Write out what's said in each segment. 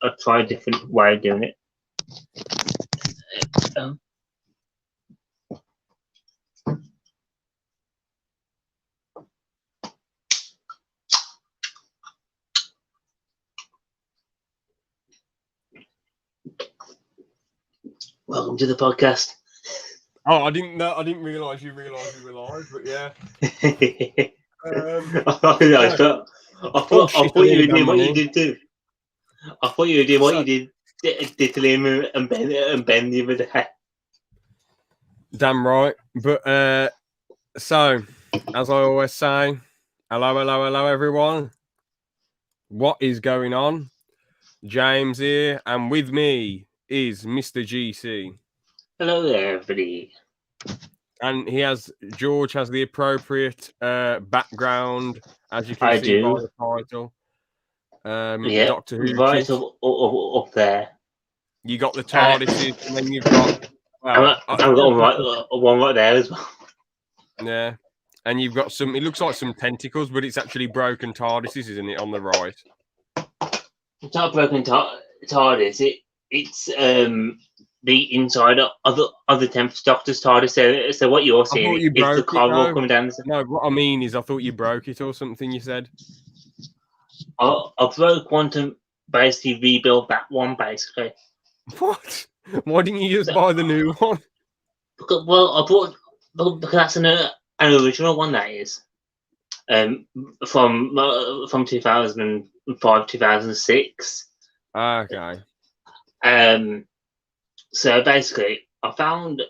I'll try a different way of doing it. Um, Welcome to the podcast. Oh, I didn't know. I didn't realise you realised we were live, but yeah. I thought you were doing what you did too. I thought you were doing what you did to Liam and Ben the other day. Damn right. But so, as I always say, hello, everyone. What is going on? James here, and with me is Mr. GC. Hello there, everybody. And George has the appropriate background, as you can see by the title. Yeah, Doctor Who. Right up there. You got the TARDISes, and then you've got. Well, I've got one right there as well. Yeah, and you've got some. It looks like some tentacles, but it's actually broken TARDISes, isn't it? On the right. It's not broken TARDIS. It's the inside of the 10th Doctor's TARDIS. So what you're seeing is the coral coming down. No, what I mean is, I thought you broke it or something. You said. I broke one to basically rebuild that one, basically. What? Why didn't you just buy the new one? Because that's an original one, that is. From 2005, 2006. Okay. So basically, I found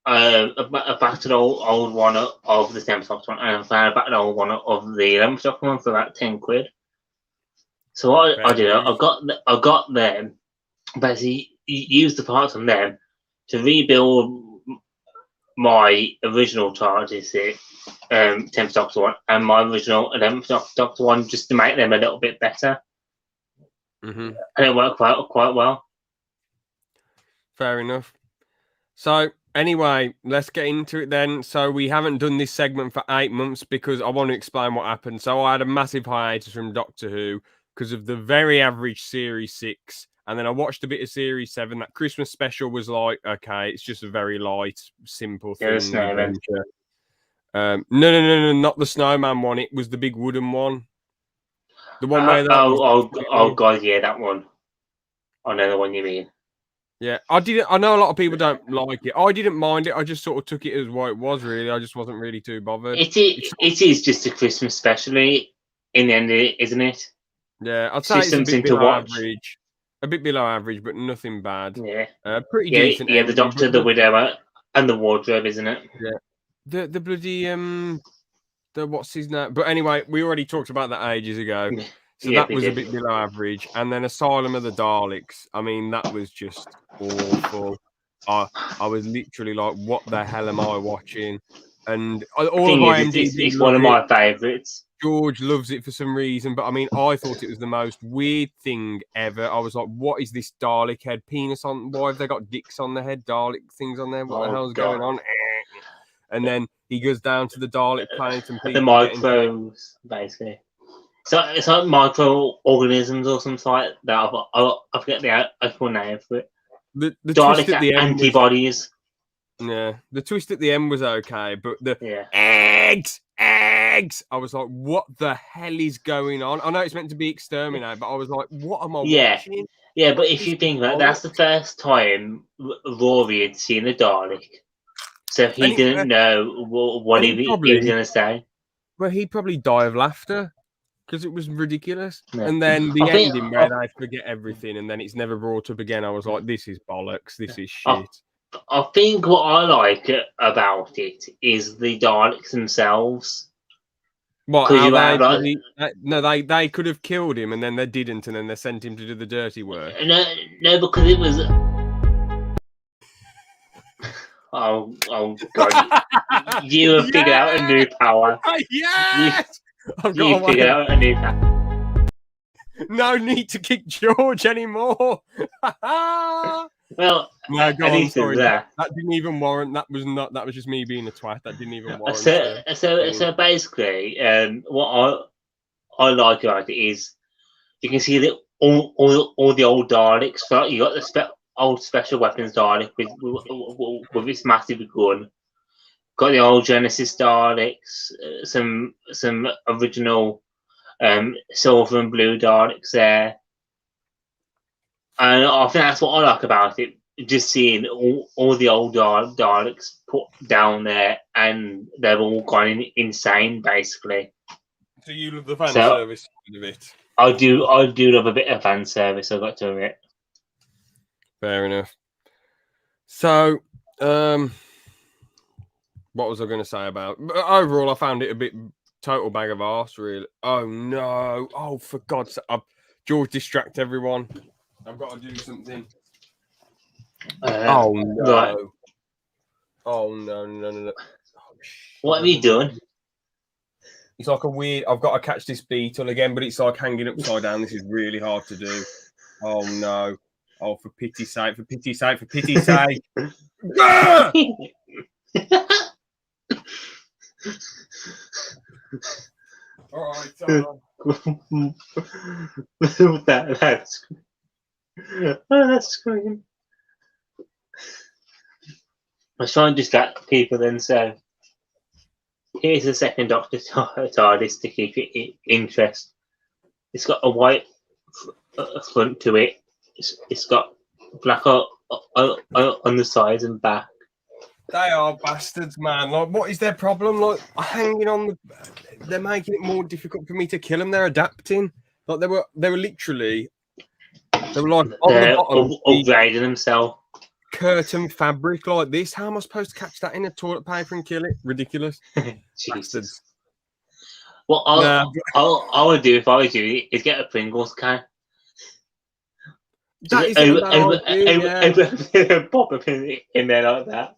a battered old one of the 10th Doctor one, and I found a battered old one of the 11th Doctor one for about £10. So what I did, I got them, basically used the parts on them to rebuild my original TARDIS, 10th Doctor one, and my original 11th Doctor one, just to make them a little bit better. Mm-hmm. And it worked quite well. Fair enough. So anyway, let's get into it then. So we haven't done this segment for 8 months because I want to explain what happened. So I had a massive hiatus from Doctor Who because of the very average Series 6. And then I watched a bit of Series 7. That Christmas special was like, okay, it's just a very light, simple thing. No, not the snowman one. It was the big wooden one. The one where oh god, yeah, that one. I know the one you mean. Yeah, I know a lot of people don't like it. I didn't mind it. I just sort of took it as what it was, really. I just wasn't really too bothered. It is just a Christmas special in the end, isn't it? Yeah, I'd say it's a bit below average. A bit below average, but nothing bad. Yeah. Pretty decent. Yeah, the Doctor, the Widow, and the Wardrobe, isn't it? Yeah. The bloody the what's his name? But anyway, we already talked about that ages ago. So that was a bit below average. And then Asylum of the Daleks. I mean, that was just awful. I was literally like, what the hell am I watching? And all of IMDb, it's one of my favourites. George loves it for some reason, but I mean, I thought it was the most weird thing ever. I was like, what is this Dalek head penis on? Why have they got dicks on the head, Dalek things on there? What the hell's going on? And then he goes down to the Dalek planet and the microbes, basically. So it's like microorganisms or something like that. I forget the actual name for it. The Dalek at the antibodies. The twist at the end was okay, but the eggs. I was like, what the hell is going on? I know it's meant to be exterminate, but I was like, what am I watching? Yeah, but if you think that, that's the first time Rory had seen a Dalek, so he didn't know what he was going to say. Well, he'd probably die of laughter because it was ridiculous. Yeah. And then the ending where they forget everything and then it's never brought up again. I was like, this is bollocks. This is shit. I think what I like about it is the Daleks themselves. What? They could have killed him and then they didn't, and then they sent him to do the dirty work. No, because it was. Oh God! You have figured out a new power. Yes, you figured out a new power. No need to kick George anymore. Well, no, go on, sorry. That didn't even warrant. That was just me being a twat. That didn't even warrant. So basically, what I like about it is you can see that all the old Daleks. So you got the old special weapons Dalek with its massive gun. Got the old Genesis Daleks, some original silver and blue Daleks there, and I think that's what I like about it. Just seeing all the old Daleks put down there, and they've all gone insane, basically. Do you love the fan service of it? I do love a bit of fan service, I've got to admit. Fair enough. So, what was I going to say about? But overall, I found it a bit total bag of arse, really. Oh no! Oh, for God's sake! George, distract everyone. I've got to do something. Oh no! Right. Oh no! Oh, what have you done? It's like a weird. I've got to catch this beetle again, but it's like hanging upside down. This is really hard to do. Oh no! Oh, for pity's sake! For pity's sake! For pity's sake! All right. That's scream. I was trying to distract people then, so here's the second Doctor TARDIS to keep it interest. It's got a white front to it. It's got black on the sides and back. They are bastards, man. Like, what is their problem? Like, hanging on the... They're making it more difficult for me to kill them. They're adapting. Like, they were literally... They were like on the bottom... upgrading themselves. Curtain fabric like this. How am I supposed to catch that in a toilet paper and kill it? Ridiculous. Bastards. What I would do if I was you is get a Pringles can. That isn't a bad idea. Pop up in there like that.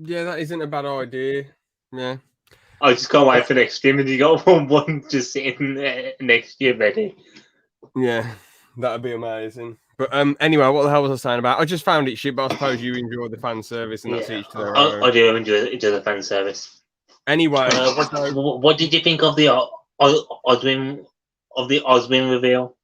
Yeah, that isn't a bad idea. Yeah. I just can't wait for next stream and you got one just sitting next to you ready. Yeah, that'd be amazing. But anyway, what the hell was I saying about? I just found it shit, but I suppose you enjoy the fan service and that's each to their own. I do enjoy the fan service. Anyway, what did you think of the Oswin reveal?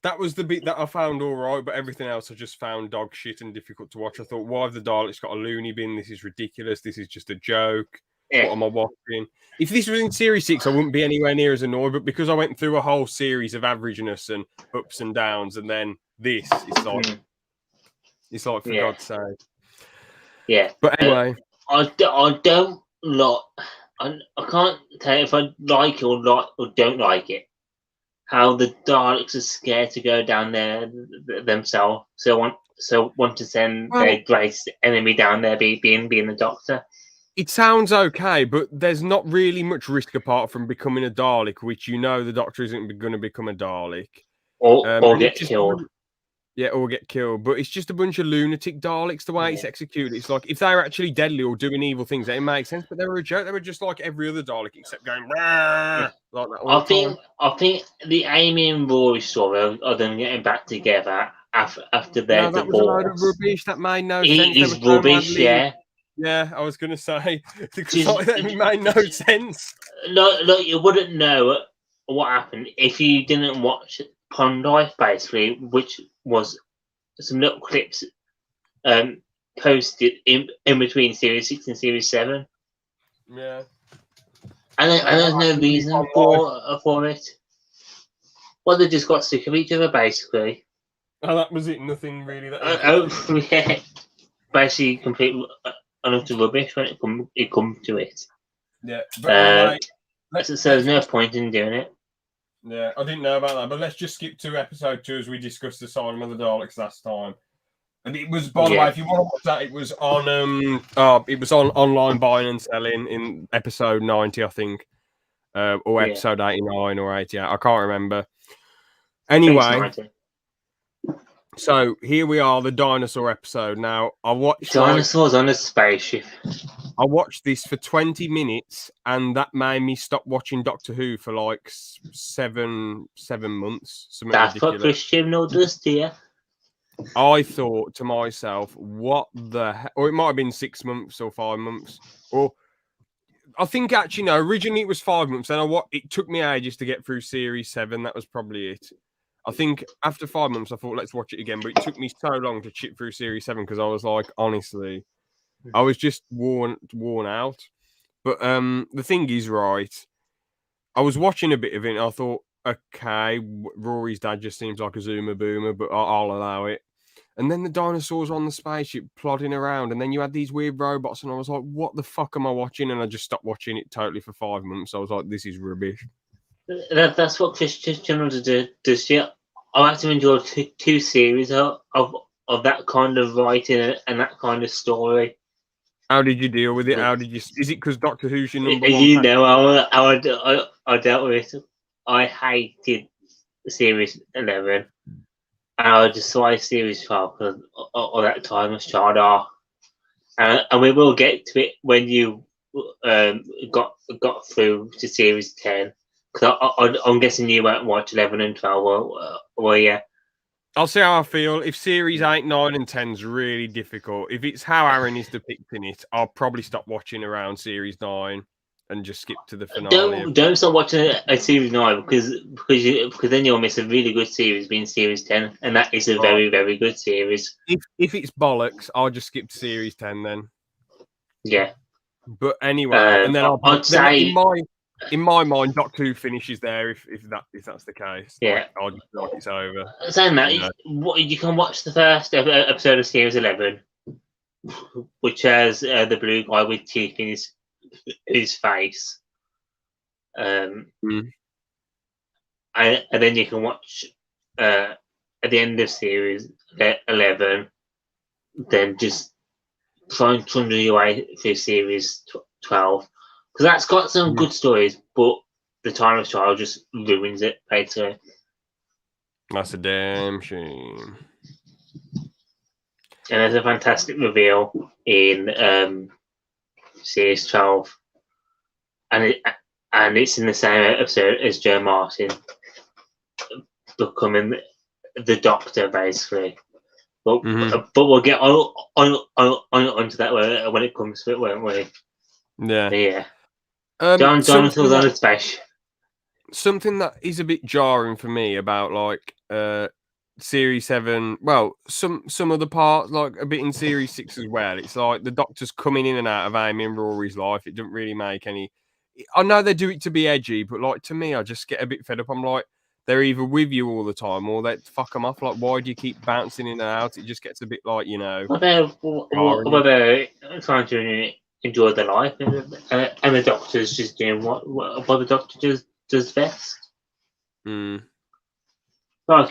That was the bit that I found all right, but everything else I just found dog shit and difficult to watch. I thought, why have the Daleks got a loony bin? This is ridiculous. This is just a joke. Yeah. What am I watching? If this was in Series 6, I wouldn't be anywhere near as annoyed, but because I went through a whole series of averageness and ups and downs, and then this, it's like for God's sake. Yeah. But anyway. I don't like... I can't tell if I like it or don't like it. How the Daleks are scared to go down there themselves, so want to send their greatest enemy down there, being the Doctor. It sounds okay, but there's not really much risk apart from becoming a Dalek, which the Doctor isn't going to become a Dalek, or get killed. Yeah, or get killed. But it's just a bunch of lunatic Daleks. The way it's executed, it's like if they were actually deadly or doing evil things, it makes sense. But they were a joke. They were just like every other Dalek, except going like that. I think the Amy and Rory story are them getting back together after their divorce. That was a load of rubbish. That made no sense. It is rubbish, yeah. Yeah, I was going to say that made no sense. Look, you wouldn't know what happened if you didn't watch Pond Life, basically, which was some little clips posted in between Series 6 and Series 7. Yeah. And there's no reason for it. Well, they just got sick of each other, basically. Oh, that was it. Nothing really. Yeah. Basically, complete utter rubbish when it comes to it. Yeah. But so there's no point in doing it. Yeah, I didn't know about that, but let's just skip to episode 2 as we discussed the Asylum of the Daleks last time. And it was, by the way, if you want to watch that, it was on online buying and selling in episode 90, I think, or episode 89 or 88. I can't remember. Anyway, so here we are, the dinosaur episode. Now, I watched dinosaurs on a spaceship. I watched this for 20 minutes, and that made me stop watching Doctor Who for like 7 months. That's ridiculous. What Christian does to you. I thought to myself, what the hell? Or it might have been 6 months or 5 months. Or I think actually, no, originally it was 5 months. And it took me ages to get through Series 7. That was probably it. I think after 5 months, I thought, let's watch it again. But it took me so long to chip through series 7 because I was like, honestly, I was just worn out. But the thing is, right, I was watching a bit of it and I thought, okay, Rory's dad just seems like a Zoomer Boomer, but I'll allow it. And then the dinosaurs on the spaceship plodding around, and then you had these weird robots, and I was like, what the fuck am I watching? And I just stopped watching it totally for 5 months. I was like, this is rubbish. That's what Christian wanted to do. I actually enjoyed two series of that kind of writing and that kind of story. How did you deal with it? How did you? Is it because Doctor Who's your number one? You know, I dealt with it. I hated series 11, and I just saw series 12 because all that time was charred off. And we will get to it when you got through to series 10. Because I'm guessing you won't watch 11 and 12, well, yeah. I'll see how I feel. If series 8, 9, and 10 is really difficult, if it's how Aaron is depicting it, I'll probably stop watching around series 9 and just skip to the finale. Don't start watching a series 9 because then you'll miss a really good series being series 10, and that is a very, very good series. If it's bollocks, I'll just skip to series 10 then. Yeah. But anyway, and then I'd say in my mind, Doctor Who finishes there if that's the case. Yeah. Like, I'll just feel like it's over. Saying that, you can watch the first episode of series 11, which has the blue guy with teeth in his face. And then you can watch at the end of series 11, then just try and trundle your way through series 12. Because that's got some good stories, but the time of trial just ruins it, basically. That's a damn shame. And there's a fantastic reveal in series 12. And it's in the same episode as Joe Martin becoming the Doctor, basically. But we'll get onto that when it comes to it, won't we? Yeah. Yeah. Jonathan's on his space. Something that is a bit jarring for me about like series 7, well, some other parts, like a bit in series 6 as well. It's like the Doctor's coming in and out of Amy and Rory's life. It doesn't really make any. I know they do it to be edgy, but like to me, I just get a bit fed up. I'm like, they're either with you all the time or they fuck them off. Like, why do you keep bouncing in and out? It just gets a bit like, you know. What they're trying to enjoy their life, and the Doctor's just doing what the Doctor does best. Like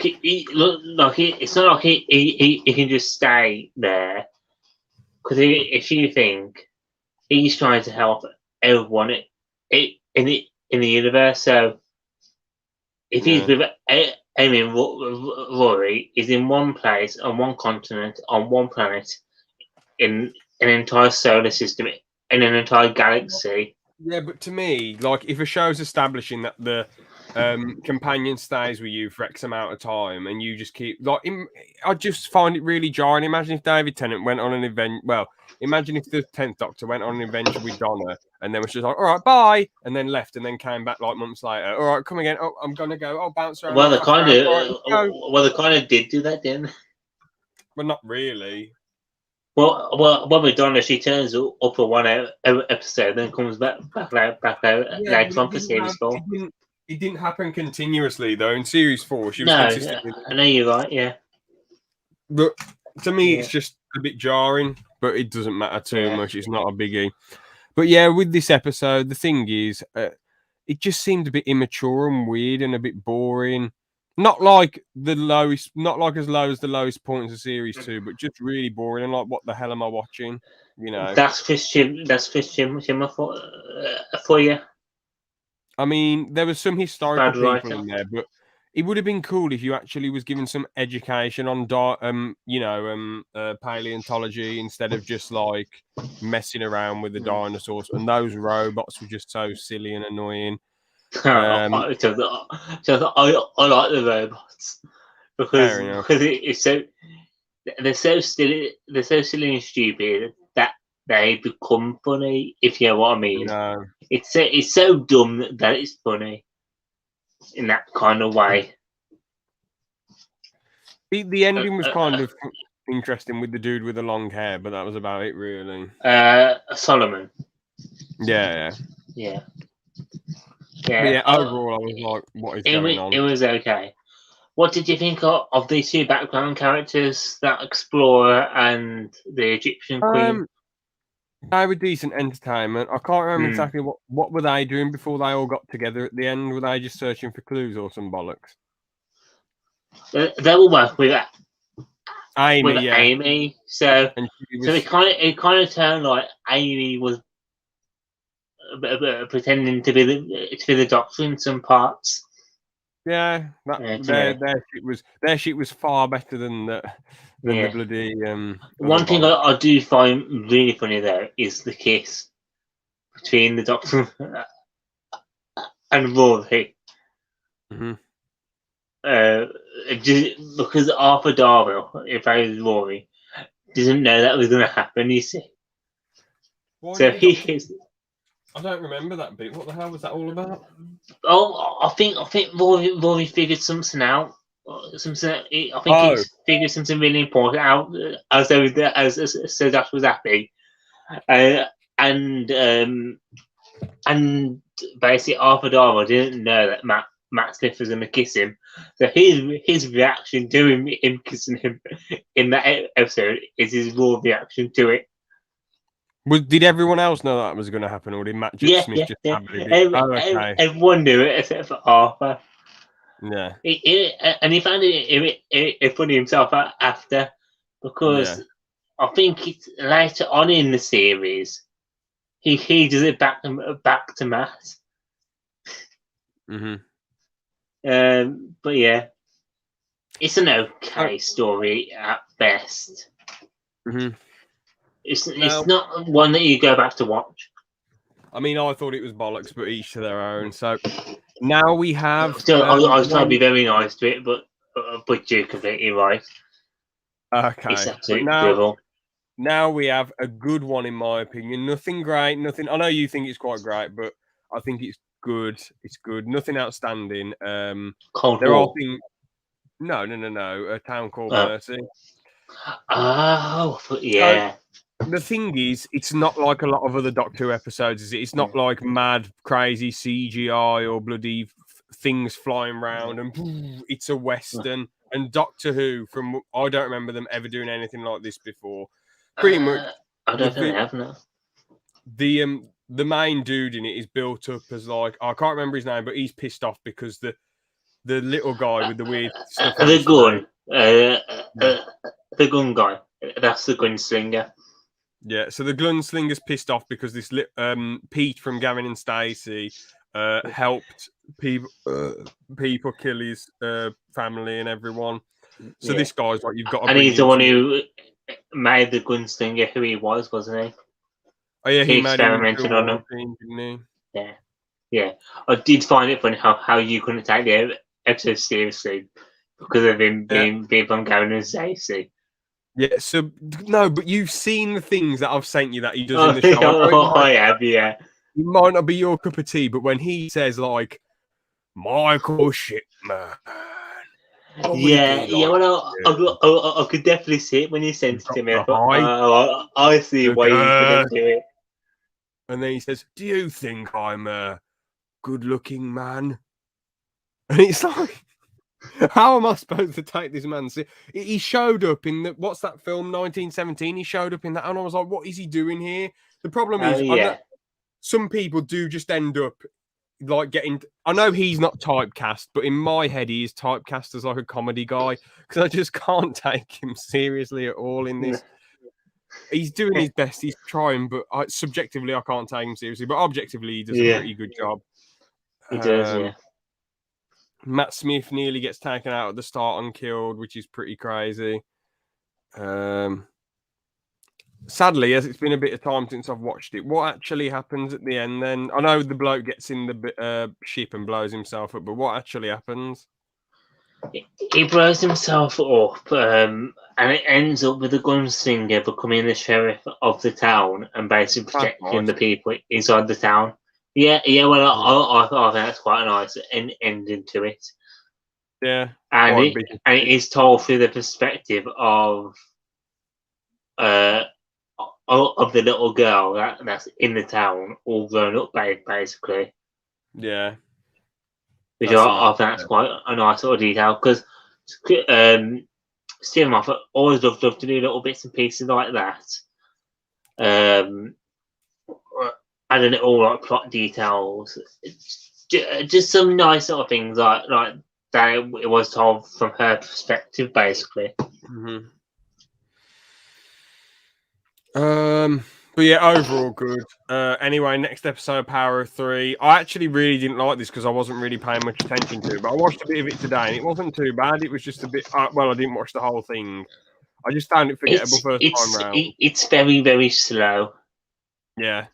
it's not like he can just stay there, because if you think he's trying to help everyone in the universe, so if he's with Amy and Rory, is in one place on one continent on one planet in an entire solar system in an entire galaxy. Yeah, but to me, like, if a show's establishing that the companion stays with you for X amount of time and you just keep, like, I just find it really jarring. Imagine if David Tennant went on an event, well, imagine if the 10th Doctor went on an adventure with Donna and then was just like, all right, bye, and then left and then came back like months later. All right, come again. Oh, I'm going to go. I'll bounce around. Well, they kind of did do that, didn't they? Well, not really. Well, with Donna, she turns up for one episode, then comes back out later on for series 4. It didn't happen continuously though. In series 4, she was consistently. I know you're right. Yeah, but to me, it's just a bit jarring. But it doesn't matter too much. It's not a biggie. But yeah, with this episode, the thing is, it just seemed a bit immature and weird and a bit boring. Not like the lowest, not like as low as the lowest points of series 2, but just really boring and like, what the hell am I watching? You know, that's Christian for you. I mean, there was some historical people in there, but it would have been cool if you actually was given some education on paleontology instead of just like messing around with the dinosaurs. And those robots were just so silly and annoying. I like the robots because it's so they're so silly and stupid that they become funny, if you know what I mean. No. It's so dumb that it's funny in that kind of way. The ending was kind of interesting with the dude with the long hair, but that was about it, really. Solomon. Yeah. Yeah. But yeah, overall, I was like, what is going on? It was okay. What did you think of these two background characters, that explorer and the Egyptian queen? They were decent entertainment. I can't remember exactly what were they doing before they all got together at the end. Were they just searching for clues or some bollocks? They will work with Amy, so was... it kind of turned like Amy was pretending to be the Doctor in some parts. Yeah, their shit was far better than the bloody. One thing I do find really funny though is the kiss between the Doctor and Rory. Mm-hmm. Because Arthur Darvill, if I was Rory, didn't know that was going to happen. You see, so I don't remember that bit. What the hell was that all about? Oh, I think Rory figured something out. He figured something really important out. As so that was happy, and basically Arthur Darvill didn't know that Matt Smith was going to kiss him. So his reaction to him kissing him in that episode is his raw reaction to it. Did everyone else know that was going to happen, or did Matt Smith just have it? Everyone knew it except for Arthur. Yeah. And he found it funny himself after, because I think it's later on in the series he does it back to Matt. Mm-hmm. But yeah, it's an okay story at best. Mm-hmm. It's not one that you go back to watch. I mean, I thought it was bollocks, but each to their own. So now we have. Still, I was trying to be very nice to it, but you're completely right. Okay. It's absolutely drivel. Now we have a good one, in my opinion. Nothing great, nothing. I know you think it's quite great, but I think it's good. It's good. Nothing outstanding. Cold War. No. A Town Called Mercy. Oh, yeah. So, the thing is, it's not like a lot of other Doctor Who episodes, is it? It's not like mad, crazy CGI or bloody things flying around, and it's a Western. And Doctor Who, I don't remember them ever doing anything like this before. Pretty much. I don't think they have, no. The main dude in it is built up as like, I can't remember his name, but he's pissed off because the little guy with the weird stuff. The gun guy. That's the gunslinger. Yeah, so the gunslinger's pissed off because this Pete from Gavin and Stacey helped people kill his family and everyone. So this guy's like, you've got to. And he's the one who made the gunslinger who he was, wasn't he? Oh yeah, he experimented on him. Didn't he? Yeah. I did find it funny how you couldn't take the episode seriously because of him being from Gavin and Stacey. Yeah, so no, but you've seen the things that I've sent you that he does in the show. I have, yeah. It might not be your cup of tea, but when he says like Michael Shipman. Well, I could definitely see it when you sent it to me. I see why he's going to do it. And then he says, "Do you think I'm a good-looking man?" And it's like, how am I supposed to take this man? He showed up in what's that film, 1917? He showed up in that, and I was like, what is he doing here? The problem is, some people do just end up like getting. I know he's not typecast, but in my head, he is typecast as like a comedy guy because I just can't take him seriously at all in this. He's doing his best. He's trying, but subjectively, I can't take him seriously. But objectively, he does a pretty good job. He does, yeah. Matt Smith nearly gets taken out at the start unkilled, which is pretty crazy. Sadly, as it's been a bit of time since I've watched it, what actually happens at the end then? I know the bloke gets in the ship and blows himself up, but what actually happens? He blows himself up, and it ends up with the gunslinger becoming the sheriff of the town and basically protecting the people inside the town. Yeah. Well, I think that's quite a nice ending to it. Yeah. And Quite it is told through the perspective of the little girl that's in the town, all grown up, basically. Yeah. Which I think that's quite a nice sort of detail, because Stephen Moffat always loved to do little bits and pieces like that. Adding it all like plot details, just some nice sort of things like that. It was told from her perspective, basically. Mm-hmm. But yeah, overall good. Anyway, next episode, Power of Three. I actually really didn't like this because I wasn't really paying much attention to it, but I watched a bit of it today and it wasn't too bad. It was just a bit. Well, I didn't watch the whole thing. I just found it forgettable first time round. It's very, very slow. Yeah.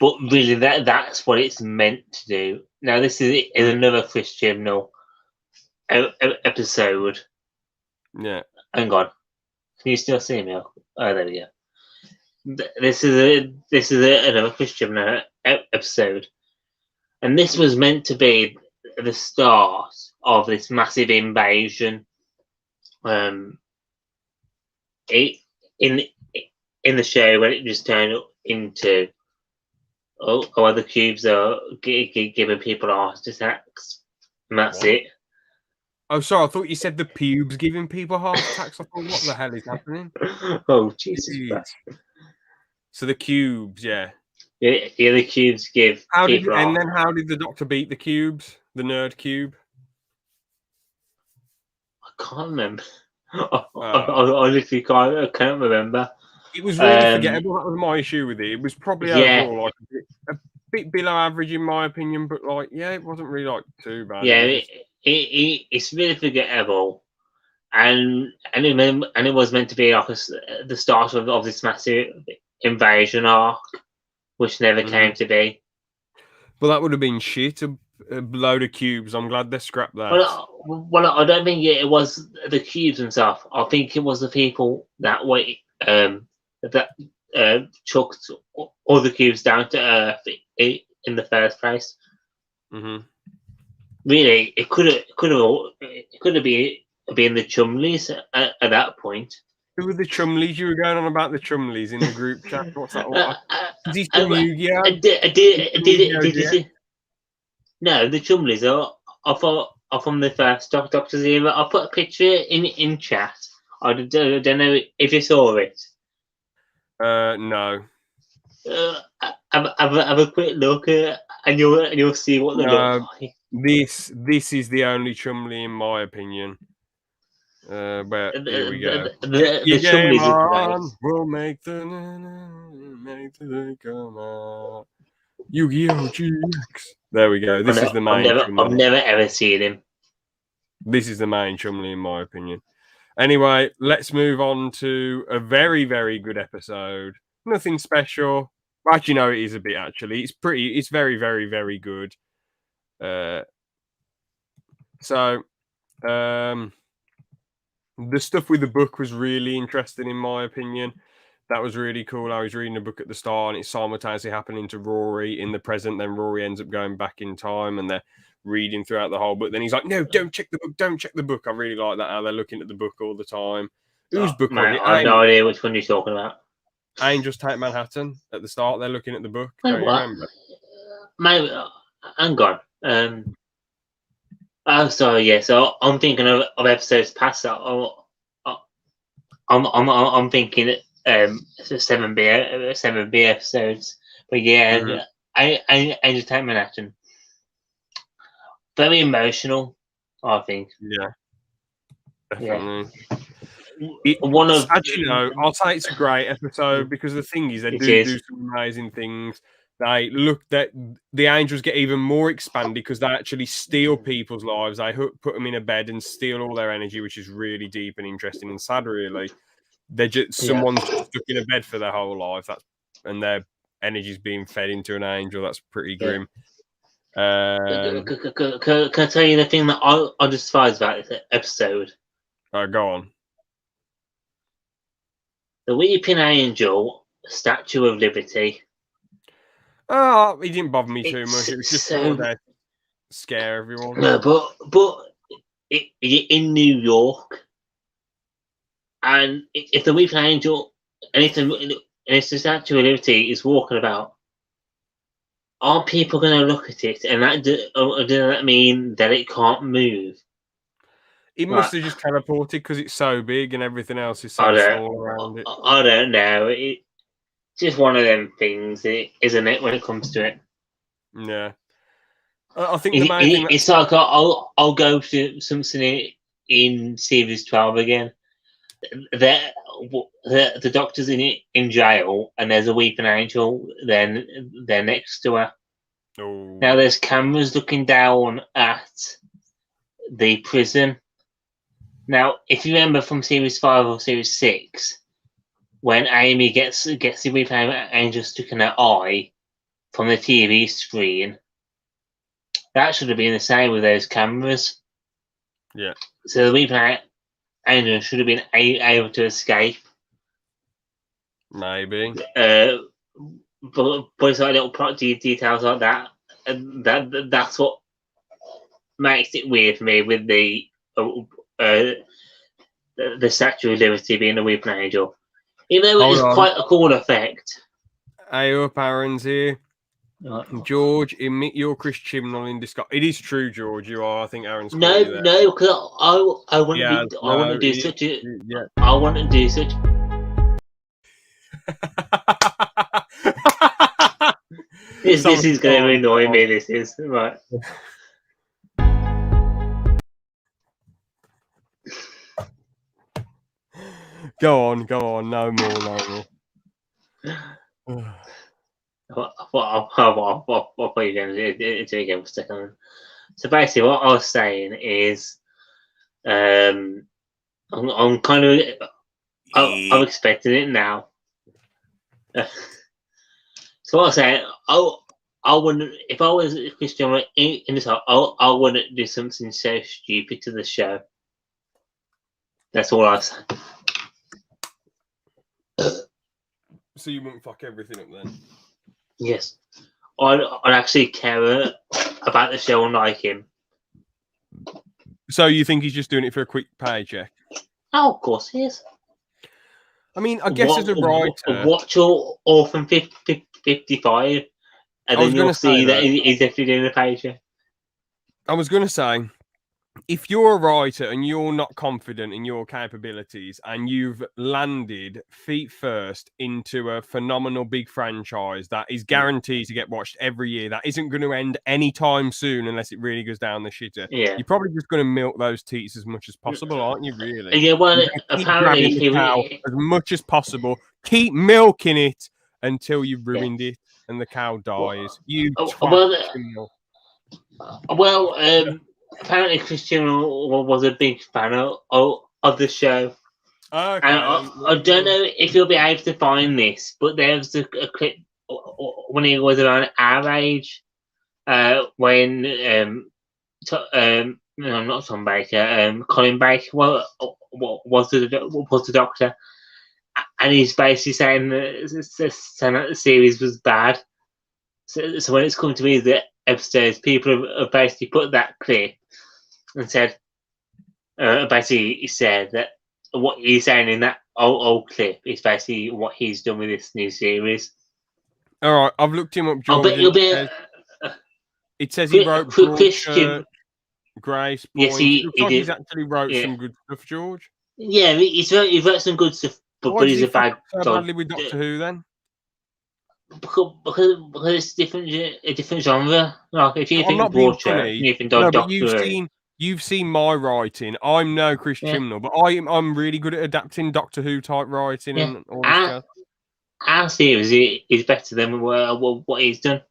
But really, that's what it's meant to do. Now, this is another Chris Chibnall episode. Yeah. Hang on. Can you still see me? Oh, there we go. This is another Chris Chibnall episode. And this was meant to be the start of this massive invasion. In the show, when it just turned into the cubes are giving people heart attacks, and that's it. Oh, sorry, I thought you said the pubes giving people heart attacks. I thought, what the hell is happening? Oh, Jesus Christ. So the cubes, yeah. Yeah, the cubes give people and then how did the Doctor beat the cubes? The nerd cube? I can't remember. I literally can't remember. It was really forgettable. That was my issue with it. It was probably overall like a bit below average in my opinion, but like, yeah, it wasn't really like too bad. Yeah, it's really forgettable, and it was meant to be like the start of this massive invasion arc, which never came to be. Well, that would have been shit. A load of cubes. I'm glad they scrapped that. Well, I don't think it was the cubes and stuff. I think it was the people that chucked all the cubes down to Earth in the first place. Mm-hmm. Really, it could have been the Chumleys at that point. Who were the Chumleys? You were going on about the Chumleys in the group chat. What's that? Is he still Yu-Gi-Oh? Did you see? No, the Chumleys are from the first Doctor's era. I put a picture in chat. I don't know if you saw it. No. Have a quick look and you'll see what they look like. This is the only Chumley in my opinion. But here we go. The Chumleys will make the come out. Yu-Gi-Oh! GX. There we go. This is the main. I've never ever seen him. This is the main Chumley in my opinion. Anyway, let's move on to a very, very good episode. Nothing special. Actually, no, it is a bit actually. It's very, very, very good. The stuff with the book was really interesting in my opinion. That was really cool. I was reading the book at the start and it's simultaneously happening to Rory in the present. Then Rory ends up going back in time and they're reading throughout the whole book. Then he's like, no, don't check the book. Don't check the book. I really like that, how they're looking at the book all the time. Whose book was it? I have no idea which one you're talking about. Angels Take Manhattan. At the start, they're looking at the book. Don't you remember? Maybe, hang on. Oh, sorry, yeah. So I'm thinking of episodes past that. I'm thinking 7B episodes. But yeah, Angel Take Manhattan. Very emotional, I think. Yeah, definitely. Yeah. Actually, no, I'll say it's a great episode because the thing is they do some amazing things. They look that the angels get even more expanded because they actually steal people's lives. They put them in a bed and steal all their energy, which is really deep and interesting and sad. Really, they're just someone's stuck in a bed for their whole life. And their energy's being fed into an angel. That's pretty grim. Can I tell you the thing that I despise about this episode? Go on. The Weeping Angel, Statue of Liberty. Oh, he didn't bother me too much. It was just there to scare everyone. No, but in New York, and if the Weeping Angel and if the Statue of Liberty is walking about, are people going to look at it, and does that mean that it can't move? It must have just teleported because it's so big and everything else is so small around it. I don't know. It's just one of them things, isn't it, when it comes to it? Yeah. I think the main thing... It's like I'll go to something in Series 12 again. The doctor's in jail, and there's a Weeping Angel then they're next to her. Oh. Now there's cameras looking down at the prison. Now, if you remember from Series 5 or Series 6, when Amy gets the Weeping Angel stuck in her eye from the TV screen, that should have been the same with those cameras. Yeah. So the Weeping Angel should have been able to escape. Maybe. But it's like little plot details like that. That's what makes it weird for me with the Statue of Liberty being a Weeping Angel. Even though it's quite a cool effect. Hey up, Aaron's here. Right. George, admit you're Chris Chibnall in disguise. It is true, George. You are. I think Aaron's no, because I wouldn't do such a. Yeah. I wouldn't do such. This is going to annoy me. This is right. Go on. No more. What are you going to do again for a second? So basically, what I was saying is, I'm kind of, I'm expecting it now. So what I was saying, I wouldn't, if I was Christian in this, I wouldn't do something so stupid to the show. That's all I was saying. So you wouldn't fuck everything up then? Yes. I'd actually care about the show and like him. So you think he's just doing it for a quick paycheck? Oh, of course he is. I mean, I guess as a writer... Watch Orphan 55, and then you'll see that he's definitely doing a paycheck. I was going to say, if you're a writer and you're not confident in your capabilities and you've landed feet first into a phenomenal big franchise that is guaranteed to get watched every year, that isn't going to end anytime soon unless it really goes down the shitter, you're probably just going to milk those teats as much as possible, aren't you, really? Yeah, well, apparently as much as possible. Keep milking it until you've ruined it and the cow dies. Apparently, Christian was a big fan of the show. Okay. And I don't know if you'll be able to find this, but there's a clip when he was around our age, when not Tom Baker, Colin Baker was the doctor, and he's basically saying that the series was bad. So when it's come to me the episodes, people have basically put that clip and said, basically he said that what he's saying in that old clip is basically what he's done with this new series. All right, I've looked him up, George. It says he wrote Christian Grace. Yes, he did. He's actually wrote some good stuff, George. Yeah, he wrote some good stuff, but he's a bad. Badly with Doctor Who then? Because it's a different genre. Like if you think Broadchurch, you think Doctor Who. You've seen my writing. I'm no Chris Chibnall, but I'm really good at adapting Doctor Who type writing and all this stuff. Our series is better than what he's done.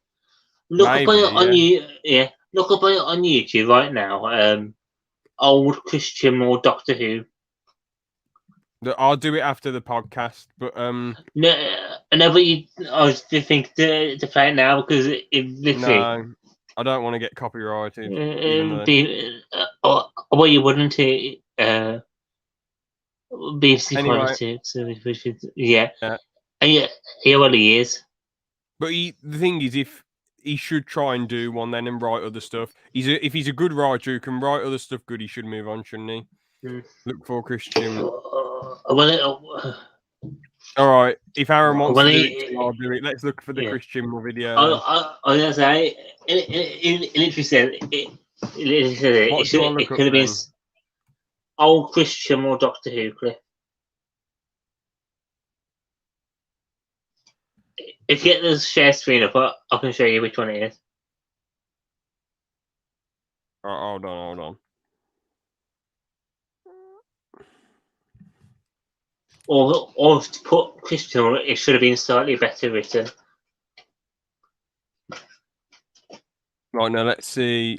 Look up on YouTube right now. Old Chris Chibnall Doctor Who. I'll do it after the podcast, but but I was think to play it now because it literally. No, I don't want to get copyrighted. Well, you wouldn't. BBC politics, yeah. And well, he is. But the thing is, if he should try and do one then and write other stuff. If he's a good writer who can write other stuff good, he should move on, shouldn't he? Look for Christian. All right. If Aaron wants to do it, I'll do it. Let's look for the Christian video. I was gonna say it literally said it could have been old Christian or Doctor Who clip. If you get the share screen up, I can show you which one it is. Hold on. Or to put Christian, it should have been slightly better written. Right, now let's see.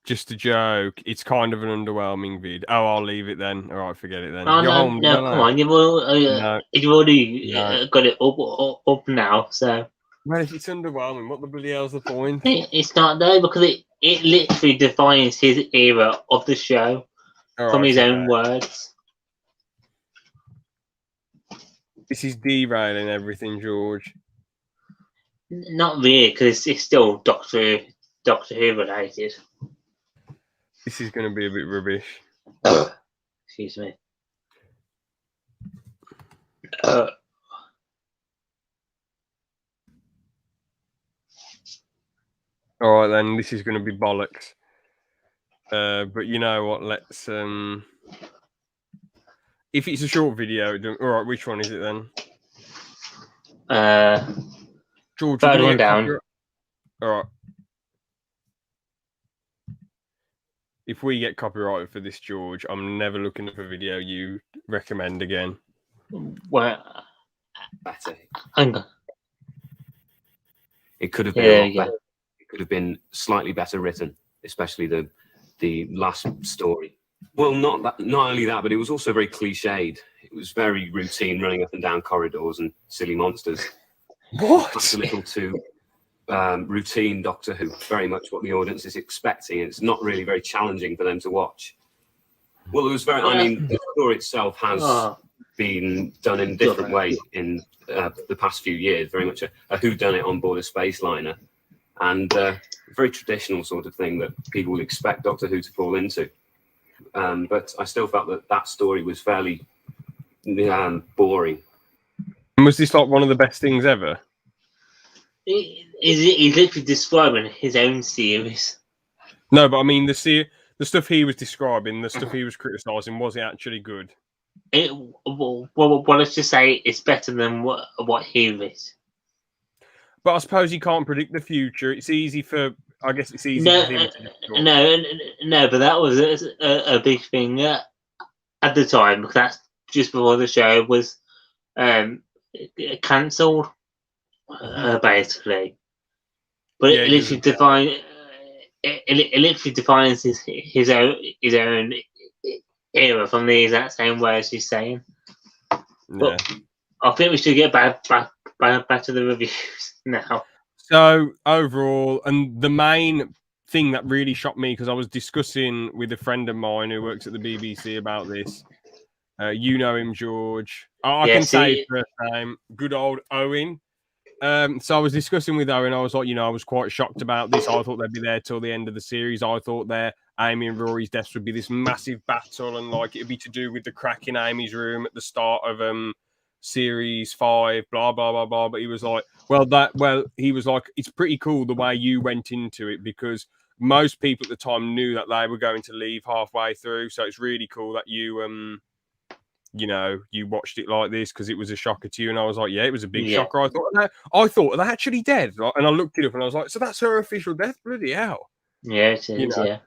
Just a joke. It's kind of an underwhelming vid. Oh, I'll leave it then. All right, forget it then. Oh, no, come on. You've already got it up now, so. Well, if it's underwhelming, what the bloody hell's the point? It's not though, because it literally defines his era of the show from his own words. This is derailing everything, George. Not really, because it's still Doctor Who related. This is going to be a bit rubbish. Excuse me. All right, then. This is going to be bollocks. But you know what? Let's... If it's a short video... All right, which one is it then? George, third one down. All right. If we get copyrighted for this, George, I'm never looking up a video you recommend again. Well, better. Hang on. It could have been better. It could have been slightly better written, especially the last story. Well, not only that, but it was also very cliched. It was very routine, running up and down corridors and silly monsters. What? That's a little too routine Doctor Who. Very much what the audience is expecting. It's not really very challenging for them to watch. Well, it was very. I mean, the story itself has been done in a different way in the past few years. Very much a whodunit on board a space liner, and a very traditional sort of thing that people would expect Doctor Who to fall into. But I still felt that story was fairly boring. And was this like one of the best things ever? He's literally describing his own series. No, but I mean the stuff he was describing, the stuff he was criticising, was it actually good? Well, let's just say it's better than what he is. But I suppose you can't predict the future. It's easy for... I guess it's easy for him to... No, but that was a big thing at the time, because that's just before the show was cancelled, basically. But it literally defines his own era from the exact same way as he's saying. Yeah. But I think we should get back to the reviews now. So overall, and the main thing that really shocked me, because I was discussing with a friend of mine who works at the BBC about this. You know him, George. I can say his first name. Good old Owen. So I was discussing with Owen. I was like, I was quite shocked about this. I thought they'd be there till the end of the series. I thought Amy and Rory's deaths would be this massive battle, and like it'd be to do with the crack in Amy's room at the start of series 5, blah blah blah blah. But he was like, he was like, it's pretty cool the way you went into it, because most people at the time knew that they were going to leave halfway through. So it's really cool that you you watched it like this, because it was a shocker to you. And I was like, yeah, it was a big shocker. I thought, are they actually dead? And I looked it up and I was like, so that's her official death? Bloody hell. Yeah, it is, yeah.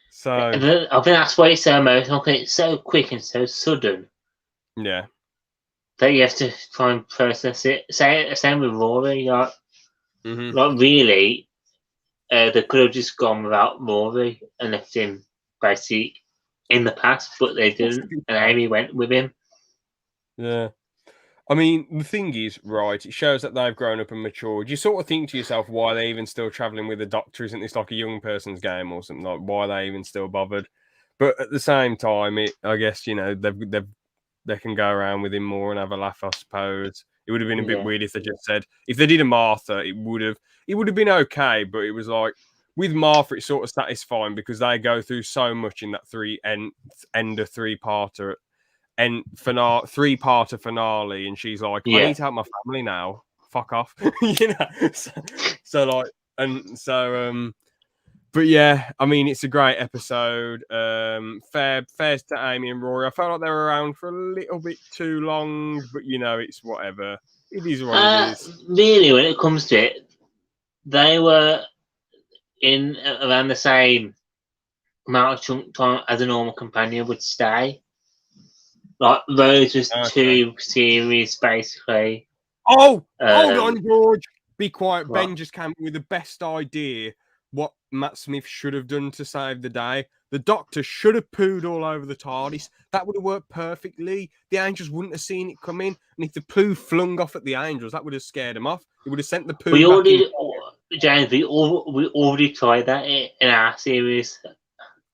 So I think that's why it's so emotional, because it's so quick and so sudden. Yeah. That you have to try and process it. Same with Rory. Like really, they could have just gone without Rory and left him basically in the past, but they didn't, and Amy went with him. Yeah. I mean, the thing is, right, it shows that they've grown up and matured. You sort of think to yourself, why are they even still travelling with the Doctor? Isn't this like a young person's game or something? Like, why are they even still bothered? But at the same time, I guess, they can go around with him more and have a laugh, I suppose. It would have been a bit Yeah. weird if they just said, if they did a Martha, it would have been okay, but it was like with Martha, it's sort of satisfying because they go through so much in that end of three-parter and three-parter finale, and she's like, I need to help my family now. Fuck off. You know. But yeah, I mean, it's a great episode. Fairs to Amy and Rory. I felt like they were around for a little bit too long, but you know, it's whatever. It is what it is. Really, when it comes to it, they were in around the same amount of chunk time as a normal companion would stay. Like those was two series basically. Oh, hold on, George. Be quiet. What? Ben just came up with the best idea what Matt Smith should have done to save the day. The Doctor should have pooed all over the TARDIS. That would have worked perfectly. The angels wouldn't have seen it come in. And if the poo flung off at the angels, that would have scared them off. It would have sent the poo We back already, in. James, we already tried that in our series.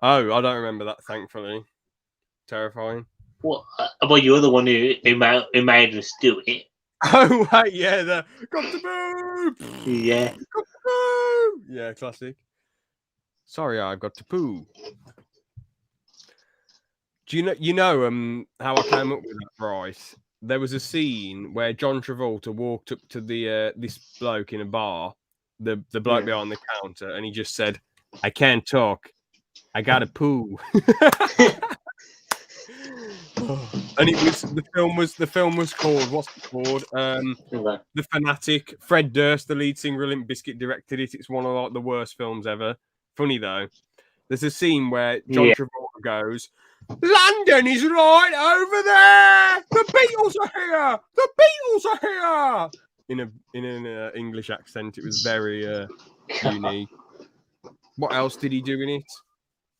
Oh, I don't remember that, thankfully. Terrifying. Well, you're the one who made us do it. Oh, right, yeah. Got the poo! Yeah. Got the poo! Yeah, classic. Sorry, I've got to poo. Do you know how I came up with that, Bryce? There was a scene where John Travolta walked up to the this bloke in a bar, the bloke behind the counter, and he just said, "I can't talk. I got to poo." And the film was called, what's it called? The Fanatic. Fred Durst, the lead singer of Limp Bizkit, directed it. It's one of like the worst films ever. Funny though. There's a scene where John Travolta goes, "London is right over there. The Beatles are here. The Beatles are here." In an English accent. It was very unique. What else did he do in it?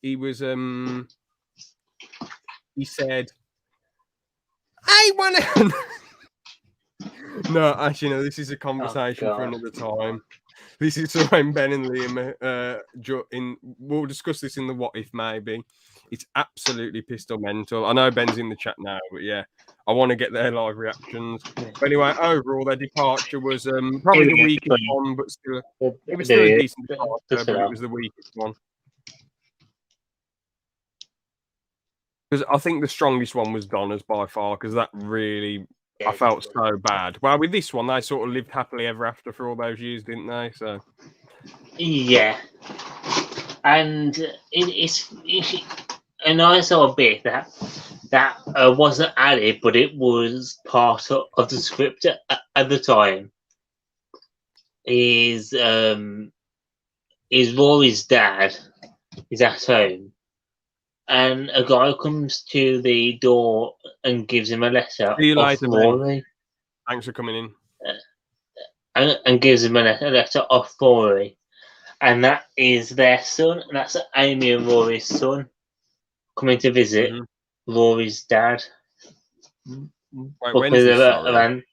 He was he said, "I want to." No, actually, no. This is a conversation for another time. This is when Ben and Liam we'll discuss this in the what if maybe. It's absolutely pistol mental. I know Ben's in the chat now, but yeah, I want to get their live reactions. But anyway, overall, their departure was probably the weakest one, but still, it was still a decent departure, but it was the weakest one. Because I think the strongest one was Donna's by far, because that really, I felt so bad. Well, with this one, they sort of lived happily ever after for all those years, didn't they? So, yeah, and it's a nice little bit that wasn't added, but it was part of the script at the time. Is Rory's dad is at home. And a guy comes to the door and gives him a letter. See you later, Rory. Thanks for coming in. And gives him a letter off Rory. And that is their son. And that's Amy and Rory's son coming to visit Rory's dad. Wait, when's this, sorry?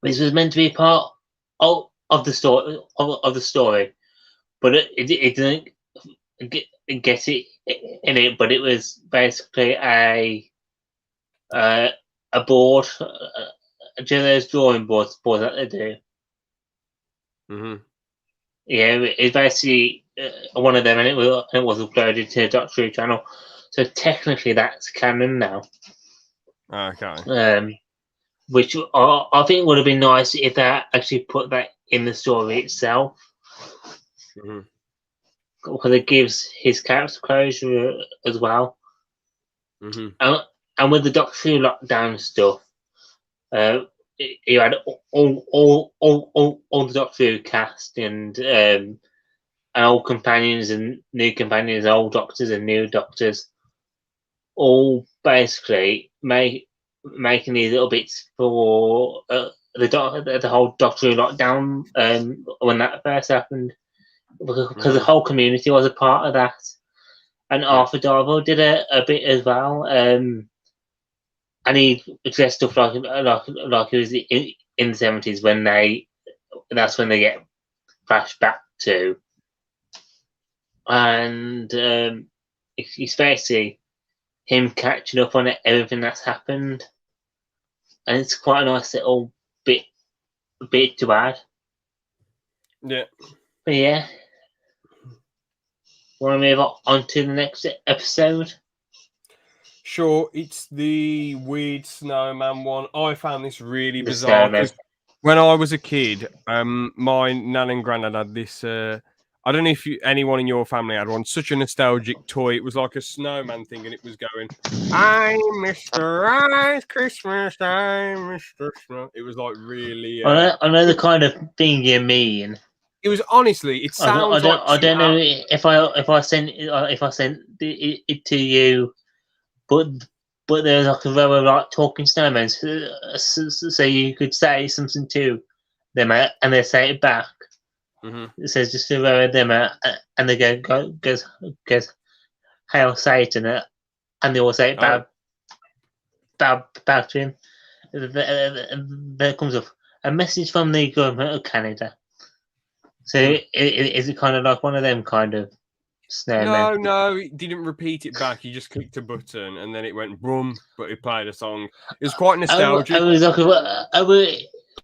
This was meant to be part of the story, but it didn't get it in it, but it was basically a board, those drawing boards that they do. Yeah, it's basically one of them, and it was uploaded to the Doctor Who channel. So technically, that's canon now. Okay. Which I think would have been nice if they actually put that in the story itself. Because it gives his character closure as well. And with the Doctor Who lockdown stuff, you had all the Doctor Who cast and old companions and new companions, old Doctors and new Doctors, all basically making these little bits for the whole Doctor Who lockdown when that first happened. Because the whole community was a part of that, and Arthur Darvill did a bit as well, and he dressed up like he was in the 70s that's when they get flashed back to, and it's basically him catching up on everything that's happened. and it's quite a nice little bit to add. Yeah. But yeah, want to move on to the next episode? Sure, it's the weird snowman one. I found this really The bizarre snowman. because when I was a kid, my nan and granddad had this. I don't know if anyone in your family had one. Such a nostalgic toy. It was like a snowman thing, and it was going, "I'm Mr. Ice Christmas Time, Mr. Snow." It was like really. I know the kind of thing you mean. It was honestly. It sounds like. I don't know if I sent it to you, but there's like a row of like talking snowmen, so you could say something to them, and they say it back. Mm-hmm. It says just a row of them, and they goes, "Hail Satan," and they all say it back to him. There comes up a message from the government of Canada. So is it kind of like one of them kind of snowmen? No, it didn't repeat it back. He just clicked a button and then it went boom, but he played a song. It was quite nostalgic.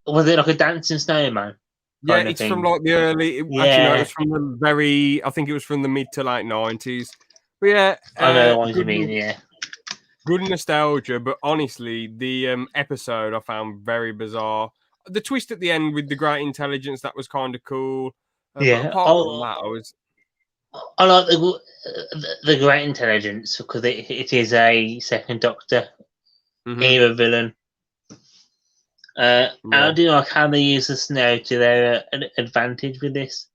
Was it like a dancing snowman? Yeah, it's from like the early. Actually, no, it was from the very. I think it was from the mid to late 90s. But yeah, I know what you mean. Yeah, good nostalgia. But honestly, the episode I found very bizarre. The twist at the end with the great intelligence, that was kind of cool. Yeah. But apart from that, I like the great intelligence because it is a second Doctor era villain. I do like how they use the snow to their advantage with this,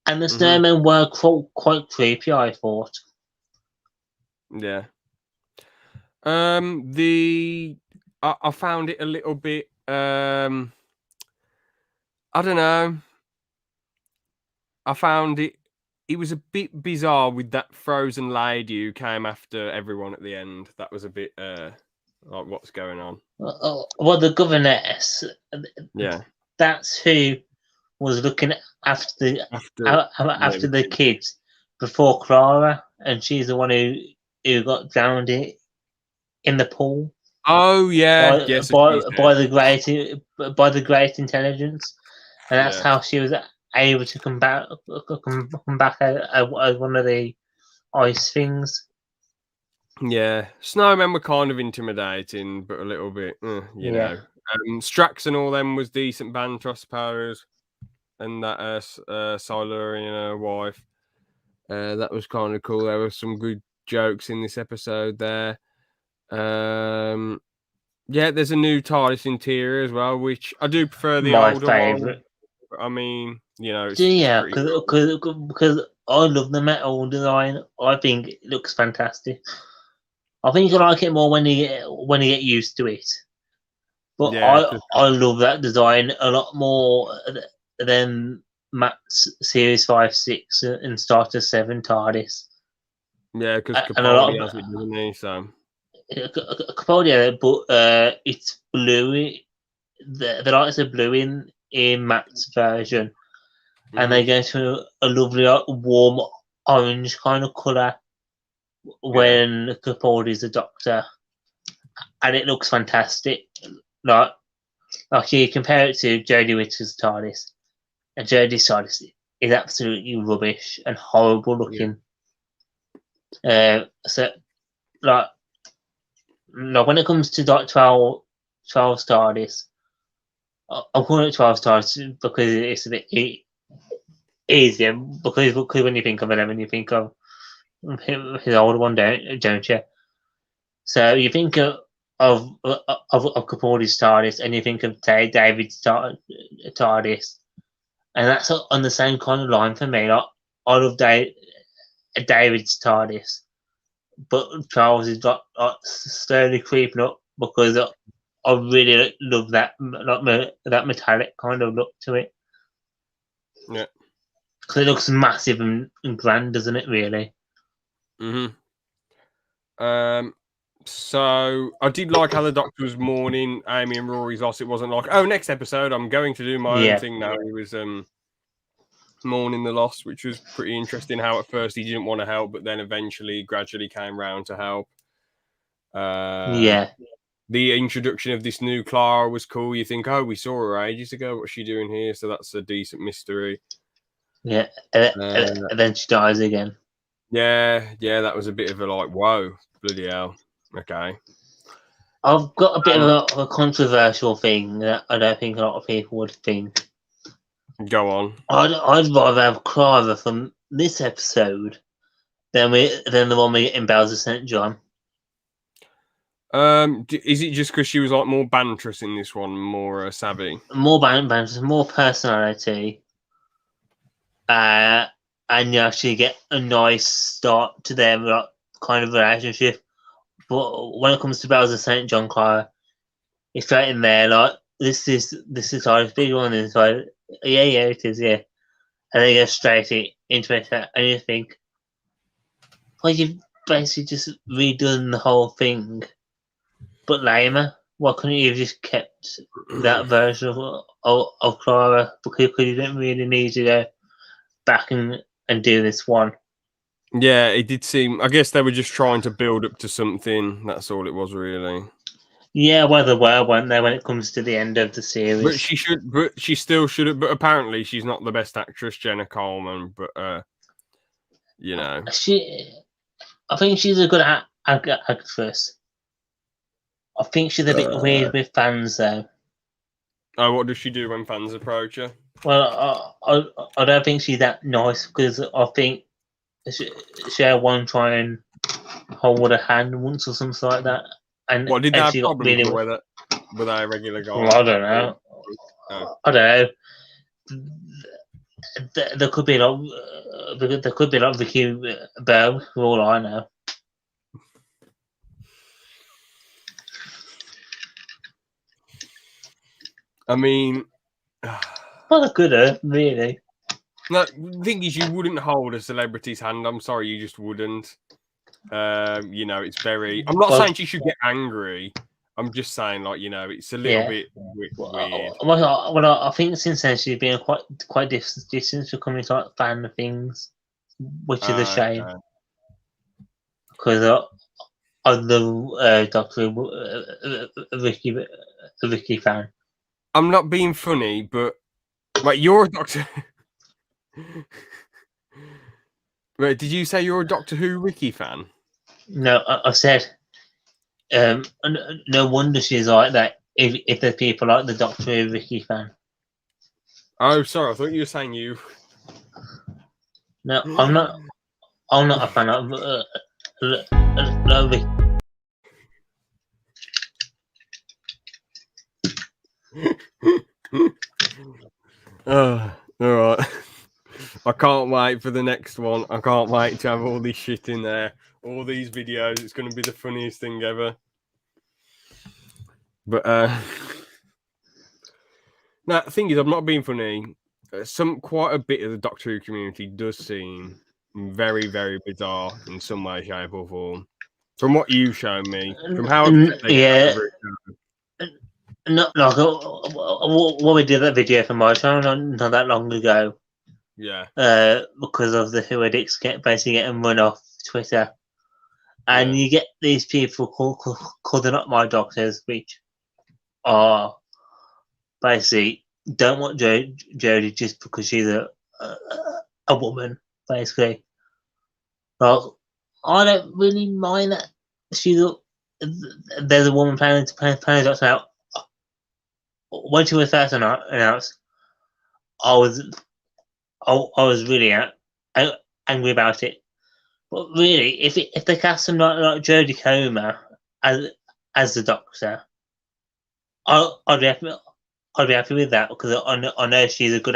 and the snowmen were quite creepy. I thought. Yeah. I found it a little bit. I don't know. I found it. It was a bit bizarre with that frozen lady who came after everyone at the end. That was a bit like what's going on. Well, the governess. Yeah. That's who was looking after the kids before Clara, and she's the one who got drowned in the pool. Oh yeah, by the great intelligence, and that's how she was able to come back as one of the ice things. Yeah, snowmen were kind of intimidating, but a little bit, you know. Strax and all them was decent banter, I suppose, and that Silurian wife, that was kind of cool. There were some good jokes in this episode there. Yeah, there's a new TARDIS interior as well, which I do prefer the older one. I mean, you know, because I love the metal design. I think it looks fantastic. I think you like it more when you get used to it. But I love that design a lot more than Matt's Series 5, 6 and Starter 7 TARDIS. Yeah, because Capaldi has it, doesn't he? So Capaldi, but it's blue. The lights are blue in Matt's version, and they go to a lovely warm orange kind of colour when Capaldi's a Doctor, and it looks fantastic. Like you compare it to Jodie Whittaker's TARDIS, and Jodie's TARDIS is absolutely rubbish and horrible looking. So like when it comes to like 12 TARDIS, I'm calling it 12 TARDIS because it's a bit easier. Because when you think of 11, you think of his older one, don't you? So you think of Capaldi's TARDIS, and you think of David's TARDIS, and that's on the same kind of line for me. Like, I love David's TARDIS, but Charles is like slowly creeping up because I really love that that metallic kind of look to it. Yeah, because it looks massive and grand, doesn't it? Really. So I did like how the Doctor was mourning Amy and Rory's loss. It wasn't like, oh, next episode I'm going to do my own thing. No, he was mourning the loss, which was pretty interesting. How at first he didn't want to help, but then eventually gradually came round to help. the introduction of this new Clara was cool. You think, oh, we saw her ages ago. What's she doing here? So that's a decent mystery. Yeah, and then she dies again. Yeah, that was a bit of a like, whoa, bloody hell. Okay. I've got a bit of a controversial thing that I don't think a lot of people would think. Go on. I'd rather have Clara from this episode than the one we get in Bowser St. John. Is it just because she was like more banterous in this one, more savvy? More banter, more personality. And you actually get a nice start to their like, kind of relationship. But when it comes to Bowser St. John, Clara, it's straight in there like this is like big one inside. Yeah, it is, yeah. And they go straight into it, and you think, well, you've basically just redone the whole thing, but lamer. Why couldn't you have just kept that version of Clara? Because you didn't really need to go back and do this one. Yeah, it did seem. I guess they were just trying to build up to something. That's all it was, really. Yeah, well, they were, weren't they, when it comes to the end of the series? But she still should have. But apparently, she's not the best actress, Jenna Coleman. But you know, I think she's a good actress. I think she's a bit weird with fans, though. Oh, what does she do when fans approach her? Well, I don't think she's that nice because I think she had one try and hold her hand once or something like that. And what did they have problems really... with a regular guy? Well, I don't know. Oh. I don't know. There could be like Vicky Bell, for all I know. I mean, well, they could have, really. No, the thing is, you wouldn't hold a celebrity's hand. I'm sorry, you just wouldn't. You know, it's very. I'm not saying she should get angry. I'm just saying, like, you know, it's a little bit weird. Well, I think since then she's been quite distant to coming to like fan things, which is a shame. Because I'm the Doctor Ricky fan. I'm not being funny, but like you're a Doctor. Wait, did you say you're a Doctor Who Ricky fan? No, I said. No wonder she's like that. If there's people like the Doctor Who Ricky fan. Oh, sorry. I thought you were saying you. No, I'm not. I'm not a fan of Ricky. Oh, all right. I can't wait for the next one. I can't wait to have all this shit in there. All these videos. It's going to be the funniest thing ever. But now the thing is, I'm not being funny. Quite a bit of the Doctor Who community does seem very, very bizarre in some way, shape, or form. From what you've shown me, from how not like what we did that video for my channel not that long ago. Yeah. Because of the Who addicts basically getting run off Twitter, and you get these people called not my doctors, which are basically don't want Jodie just because she's a woman, basically. Well, I don't really mind that there's a woman playing the doctor now. When she was first announced, I was really angry about it. But really, if they cast someone like Jodie Comer as the Doctor, I'd be happy with that because I know she's a good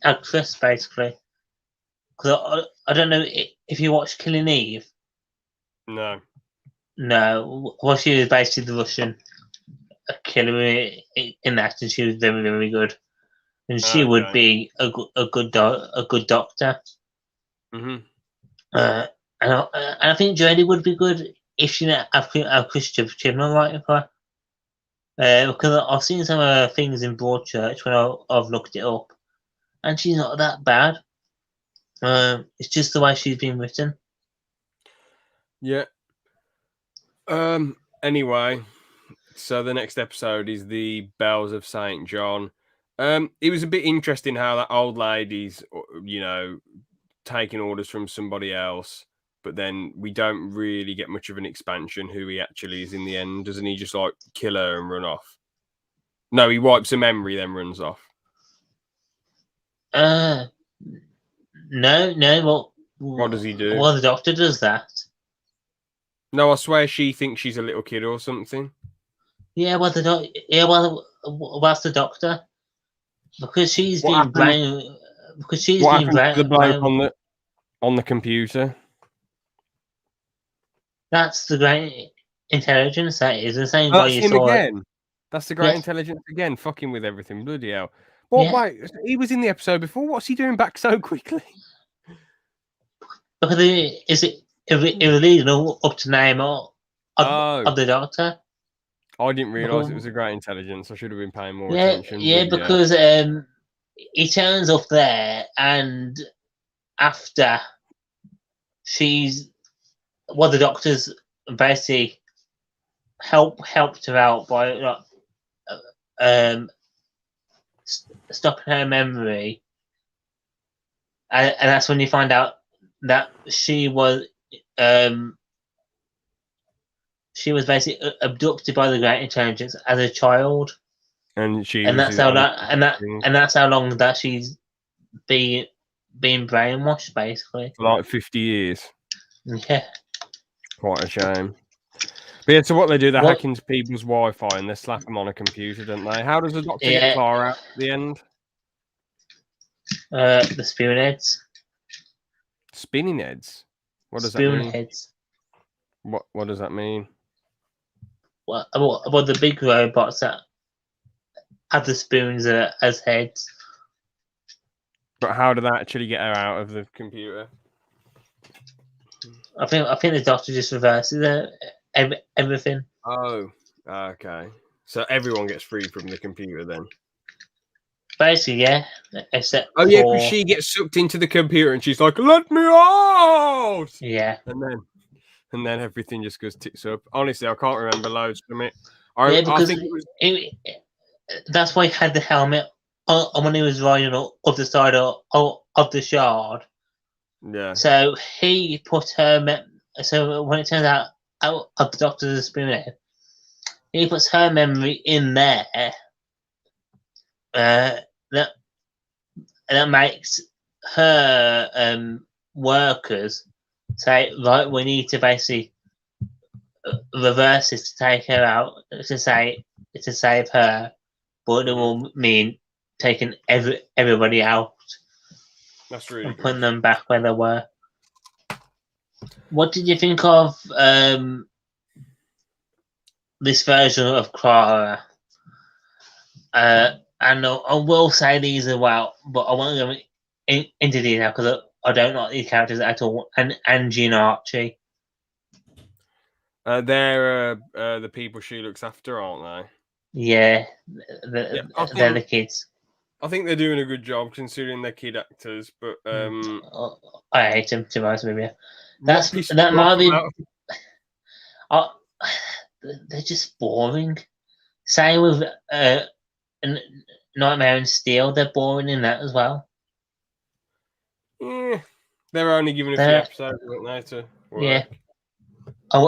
actress, basically. Because I don't know if you watched Killing Eve. No. Well, she was basically the Russian killer in that, and she was very, very good. And she would be a good doctor. Mm-hmm. And I think Jodie would be good if she didn't have Chris Chibnall writing for her. Because I've seen some of her things in Broadchurch when I've looked it up, and she's not that bad. It's just the way she's been written. Yeah. Anyway, So the next episode is the Bells of St. John. It was a bit interesting how that old lady's, taking orders from somebody else, but then we don't really get much of an expansion who he actually is in the end. Doesn't he just like kill her and run off? No, he wipes a memory, then runs off. No. What does he do? Well, the doctor does that. No, I swear she thinks she's a little kid or something. Yeah, well, that's the doctor. Because she's What being happened- brain. Because she's What being happened to the bloke brain. on the computer? That's the great intelligence. That is the same guy That's you him saw. again. That's the great Yes. intelligence again, fucking with everything. Bloody hell. What? Yeah. Wait, he was in the episode before. What's he doing back so quickly? Because it was leading up to name of the doctor. I didn't realise it was a great intelligence. I should have been paying more Yeah, attention. yeah, but because he turns up there, and after the doctors basically helped her out by stopping her memory, and that's when you find out that she was basically abducted by the great intelligence as a child, and that's how long that she's been brainwashed basically for like 50 years. Yeah, Quite a shame. But yeah, so what they do, they hack into people's Wi-Fi and they slap them on a computer, don't they? How does the doctor get Clara out at the end? The spinning heads. Spinning heads? What does that Spoon mean? heads. What does that mean? Well, the big robots that have the spoons as heads. But how did that actually get her out of the computer? I think the doctor just reverses everything. Oh, okay. So everyone gets free from the computer then? Basically, yeah. Except because she gets sucked into the computer and she's like, "Let me out!" Yeah. And then everything just goes tits up. Honestly, I can't remember loads from it. Because I think it was... that's why he had the helmet on when he was riding up the side of the shard. Yeah. So he put her. So when it turns out the doctor's a spoonhead, he puts her memory in there. That makes her workers say, right, we need to basically reverse it to take her out to save her, but it will mean taking everybody out. That's really and good. putting them back where they were. What did you think of this version of Clara? And I will say these as well, but I won't go into detail because I don't like these characters at all. And Angie and Archie. They're the people she looks after, aren't they? Yeah, they're the kids. I think they're doing a good job considering they're kid actors, but I hate them, to be honest with you. That might be. They're just boring. Same with Nightmare and Steel. They're boring in that as well. Yeah, they're only given a few episodes, weren't they? To work. Yeah. I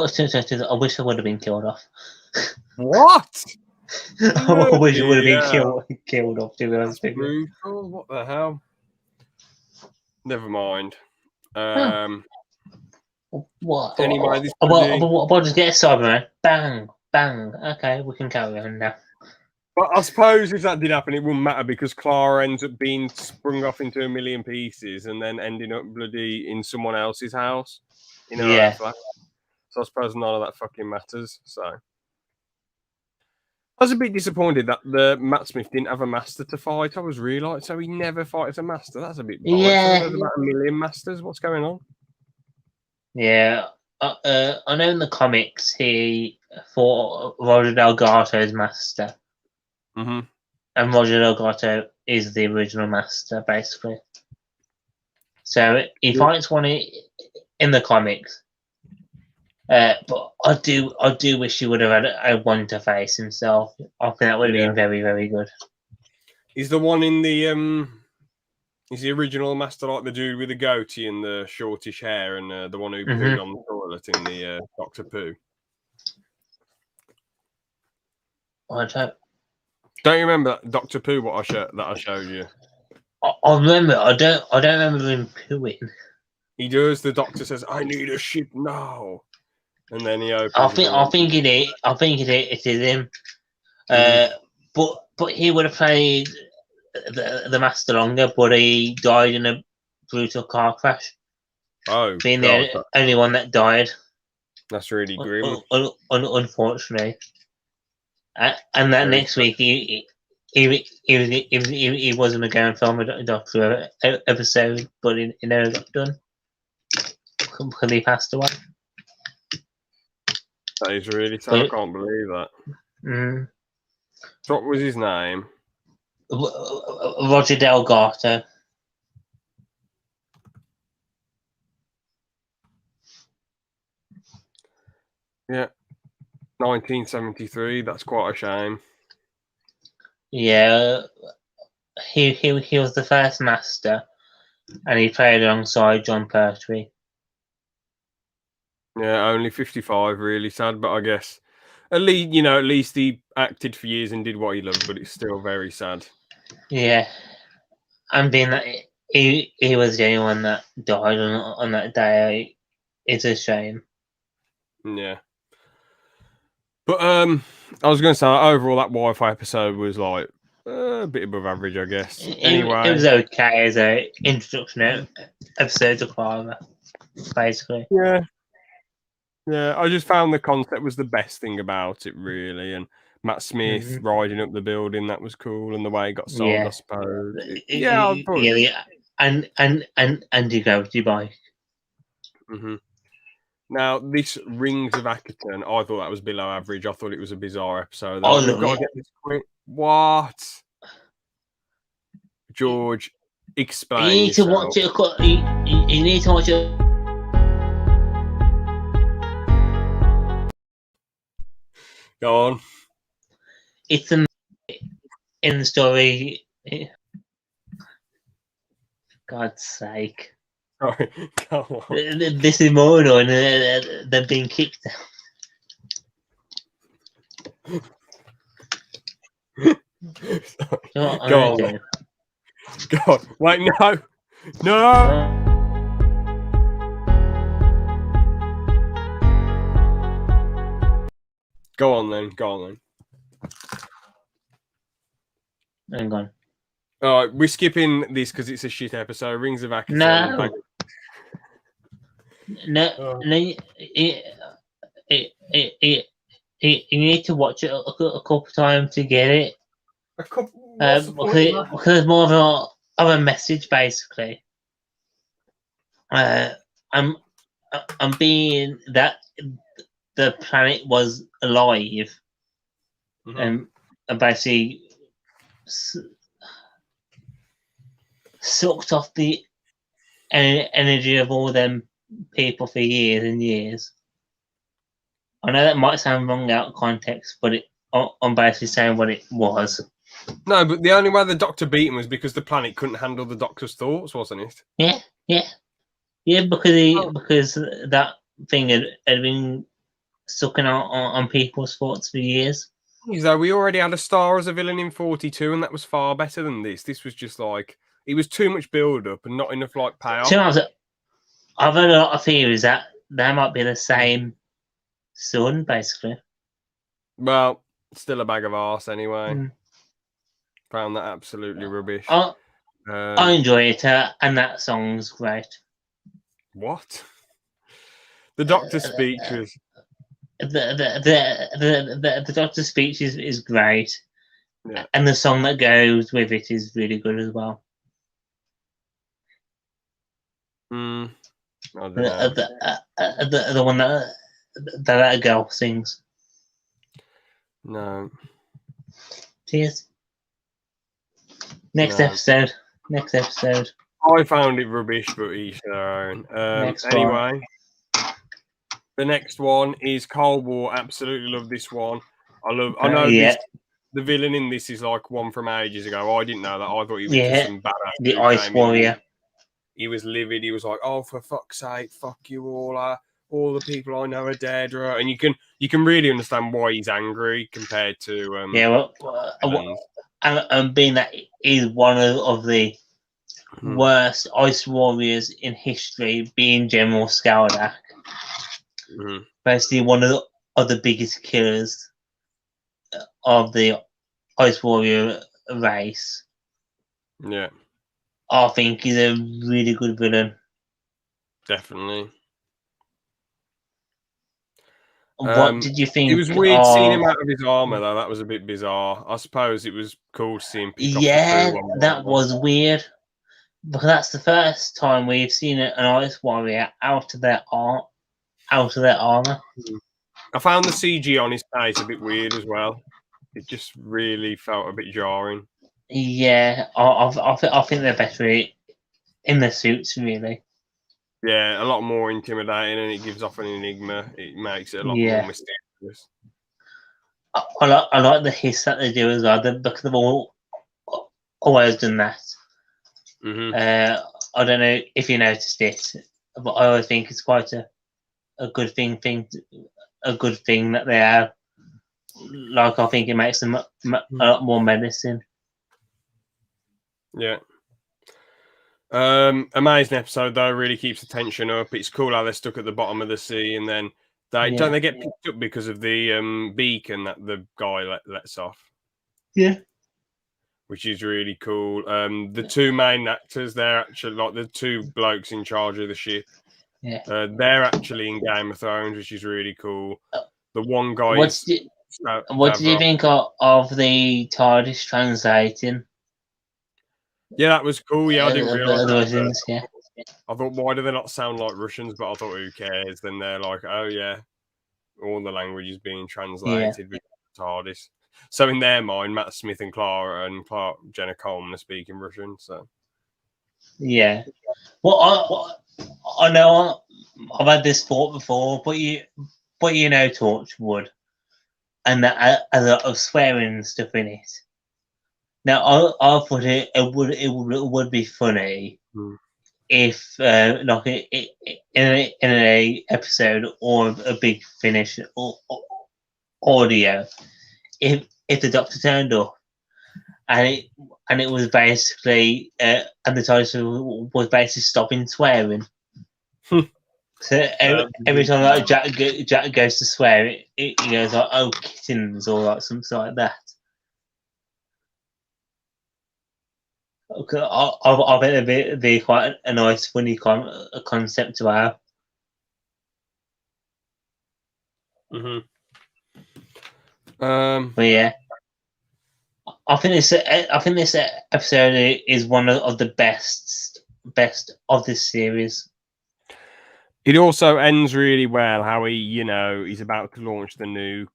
wish I would have been killed off. What? I wish I would have been killed off, to be honest with you. What the hell? Never mind. What? Anyway, I'll just get a Cyberman. Bang, bang. Okay, we can carry on now. But I suppose if that did happen, it wouldn't matter because Clara ends up being sprung off into a million pieces and then ending up bloody in someone else's house. You know, yeah. So I suppose none of that fucking matters. So I was a bit disappointed that the Matt Smith didn't have a master to fight. I was really like, so he never fights a master. That's a bit boring. Yeah. So there's about 1 million masters. What's going on? Yeah. I know in the comics he fought Roger Delgato's master. Mm-hmm. And Roger Delgato is the original master, basically. So he fights one in the comics. But I do wish he would have had a one to face himself. I think that would have been very, very good. Is the one in the is the original master like the dude with the goatee and the shortish hair and the one who pooed on the toilet in the Doctor Pooh? I don't you remember that Doctor Pooh? What I showed you. I remember. I don't remember him pooing. He does. The Doctor says, "I need a ship now," and then he opens. I think it is him. But he would have played the Master longer, but he died in a brutal car crash. Oh, being the only one that died. That's really grim. Unfortunately, and that next week he wasn't going to film a Doctor episode, but he never got done because he passed away. That is really sad. I can't believe that. So what was his name? Roger Delgado. Yeah, 1973. That's quite a shame. Yeah, he was the first Master, and he played alongside John Pertwee. Yeah, only 55. Really sad, but I guess at least he acted for years and did what he loved. But it's still very sad. Yeah, and being that he was the only one that died on that day, it's a shame. Yeah. But I was going to say overall that Wi-Fi episode was like a bit above average, I guess. Anyway, it was okay as a introduction episode to Clara, basically. Yeah. I just found the concept was the best thing about it, really, and Matt Smith riding up the building, that was cool, and the way it got sold, I suppose. And you go to bike. Now, this Rings of Akaton, I thought that was below average. I thought it was a bizarre episode. We've got to get this quick. What? George, explain. You need to watch it. You need to watch it. Go on. It's in the story. God's sake. Sorry, go on. This is more annoying than being kicked out. Go on. Go on. Wait, no. Go on then. Hang on. All right, we're skipping this because it's a shit episode. Rings of Akaton. No. You need to watch it a couple times to get it. Because it's more of a message, basically. I'm being that the planet was alive, and basically sucked off the energy of all them people for years and years. I know that might sound wrong out of context, but I'm basically saying what it was. No, but the only way the Doctor beat him was because the planet couldn't handle the Doctor's thoughts, wasn't it? Yeah, because that thing had been sucking on people's thoughts for years. So we already had a Star as a villain in 42, and that was far better than this. This was just like it was too much build-up and not enough like payoff. I've heard a lot of theories that they might be the same son, basically. Well, still a bag of arse anyway. Found that absolutely rubbish. I enjoy it, and that song's great. What? The Doctor's speech was. The Doctor's speech is great, and the song that goes with it is really good as well. I don't know. The one that girl sings. No. Cheers. Next episode. I found it rubbish, but each their own. Anyway, The next one is Cold War. Absolutely love this one. I know this. The villain in this is like one from ages ago. I didn't know that. I thought he was just some badass. The Ice Warrior. He was livid. He was like, "Oh, for fuck's sake, fuck you all! All the people I know are dead." And you can really understand why he's angry compared to and being that he's one of the worst Ice Warriors in history, being General Skaldak. Basically, one of the biggest killers of the Ice Warrior race. Yeah. I think he's a really good villain. Definitely. What did you think? It was weird seeing him out of his armor, though. That was a bit bizarre. I suppose it was cool to see him pick off the crew one that was weird. Because that's the first time we've seen an Ice Warrior out of their armor. I found the CG on his face a bit weird as well. It just really felt a bit jarring. Yeah, I think they're better in the suits, really. Yeah, a lot more intimidating, and it gives off an enigma. It makes it a lot more mysterious. I like the hiss that they do as well, because they've always done that. I don't know if you noticed it, but I always think it's quite a good thing that they have. Like, I think it makes them a lot more menacing. Yeah. Amazing episode though, really keeps the tension up. It's cool how they're stuck at the bottom of the sea, and then don't they get picked up because of the beacon that the guy lets off. Yeah. Which is really cool. The two main actors, they're actually like the two blokes in charge of the ship. Yeah. They're actually in Game of Thrones, which is really cool. The one guy What did you think of the TARDIS translating? Yeah, that was cool. Yeah, I didn't realise Russians, I thought, why do they not sound like Russians? But I thought, who cares? Then they're like, oh yeah, all the language is being translated with TARDIS. So in their mind, Matt Smith and Jenna Coleman are speaking Russian. So yeah. Well, I know I've had this thought before, but you know, Torchwood, and that a lot of swearing and stuff in it. Now, I thought it would be funny if, like, in a episode or a big finish or audio, if the Doctor turned up and it was basically and the title was basically stopping swearing. So every time like Jack goes to swear, he goes like, "Oh, kittens," or like something like that. Okay, I bet it'd be quite a nice, funny concept to have. But yeah, I think this episode is one of the best of this series. It also ends really well. How he's about to launch the nuke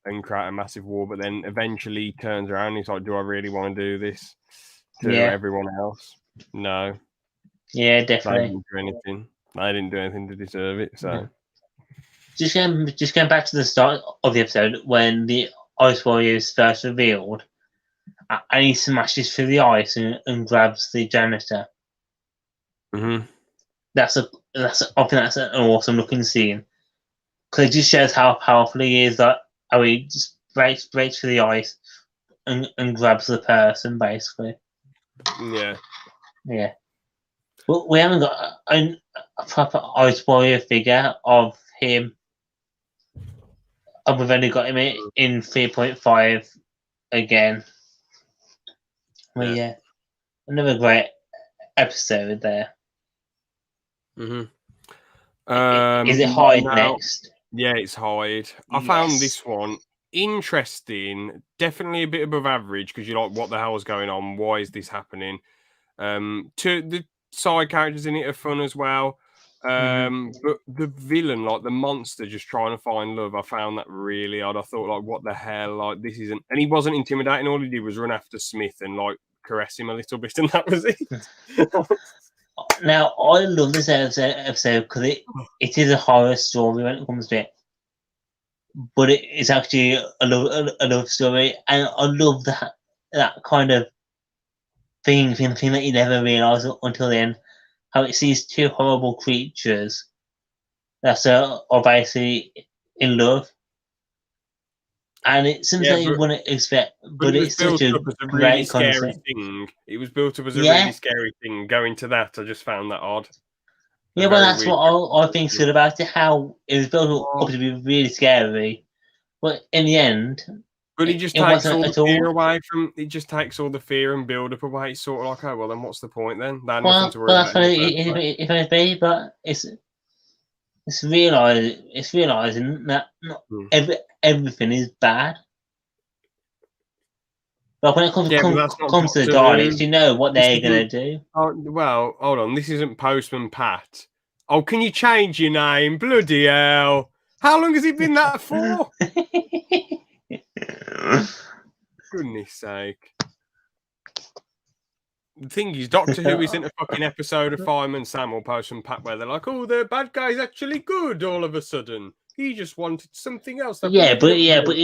and create a massive war, but then eventually he turns around and he's like, "Do I really want to do this to everyone else?" No. Yeah, definitely. They didn't do anything to deserve it. So just going back to the start of the episode when the Ice Warrior is first revealed, and he smashes through the ice and grabs the janitor. I think that's an awesome looking scene, because it just shows how powerful he is. That how he just breaks through the ice and grabs the person, basically. Yeah. Well, we haven't got a proper Ice Warrior figure of him. And we've only got him in 3.5 again. Well, yeah. Another great episode there. Is it Hyde next? Yeah, it's Hyde. I found this one interesting. Definitely a bit above average, because you're like, what the hell is going on? Why is this happening? The side characters in it are fun as well. But the villain, like the monster just trying to find love, I found that really odd. I thought, like, what the hell? Like, this isn't... And he wasn't intimidating. All he did was run after Smith and, like, caress him a little bit, and that was it. Now, I love this episode because it is a horror story when it comes to it. But it's actually a love story. And I love that kind of thing that you never realise until then. How it sees two horrible creatures that are basically in love. And it's something you wouldn't expect, but it's such a great scary thing. It was built up as a really scary thing. Going to that, I just found that odd. Yeah, well, that's what I think's good about it. How it was built up to be really scary, but in the end, but it just takes all the fear away from. It just takes all the fear and build up away. It's sort of like, oh well, then what's the point then? Nothing to worry about. Well, that's what it may be, but it's realizing that not everything is bad. But when it comes to the Daleks, you know what they're going to do. Oh, well, hold on. This isn't Postman Pat. Oh, can you change your name? Bloody hell. How long has it been that for? Goodness sake. The thing is, Doctor Who isn't a fucking episode of Fireman Sam or Postman Pat where they're like, oh, the bad guy's actually good all of a sudden. He just wanted something else. But you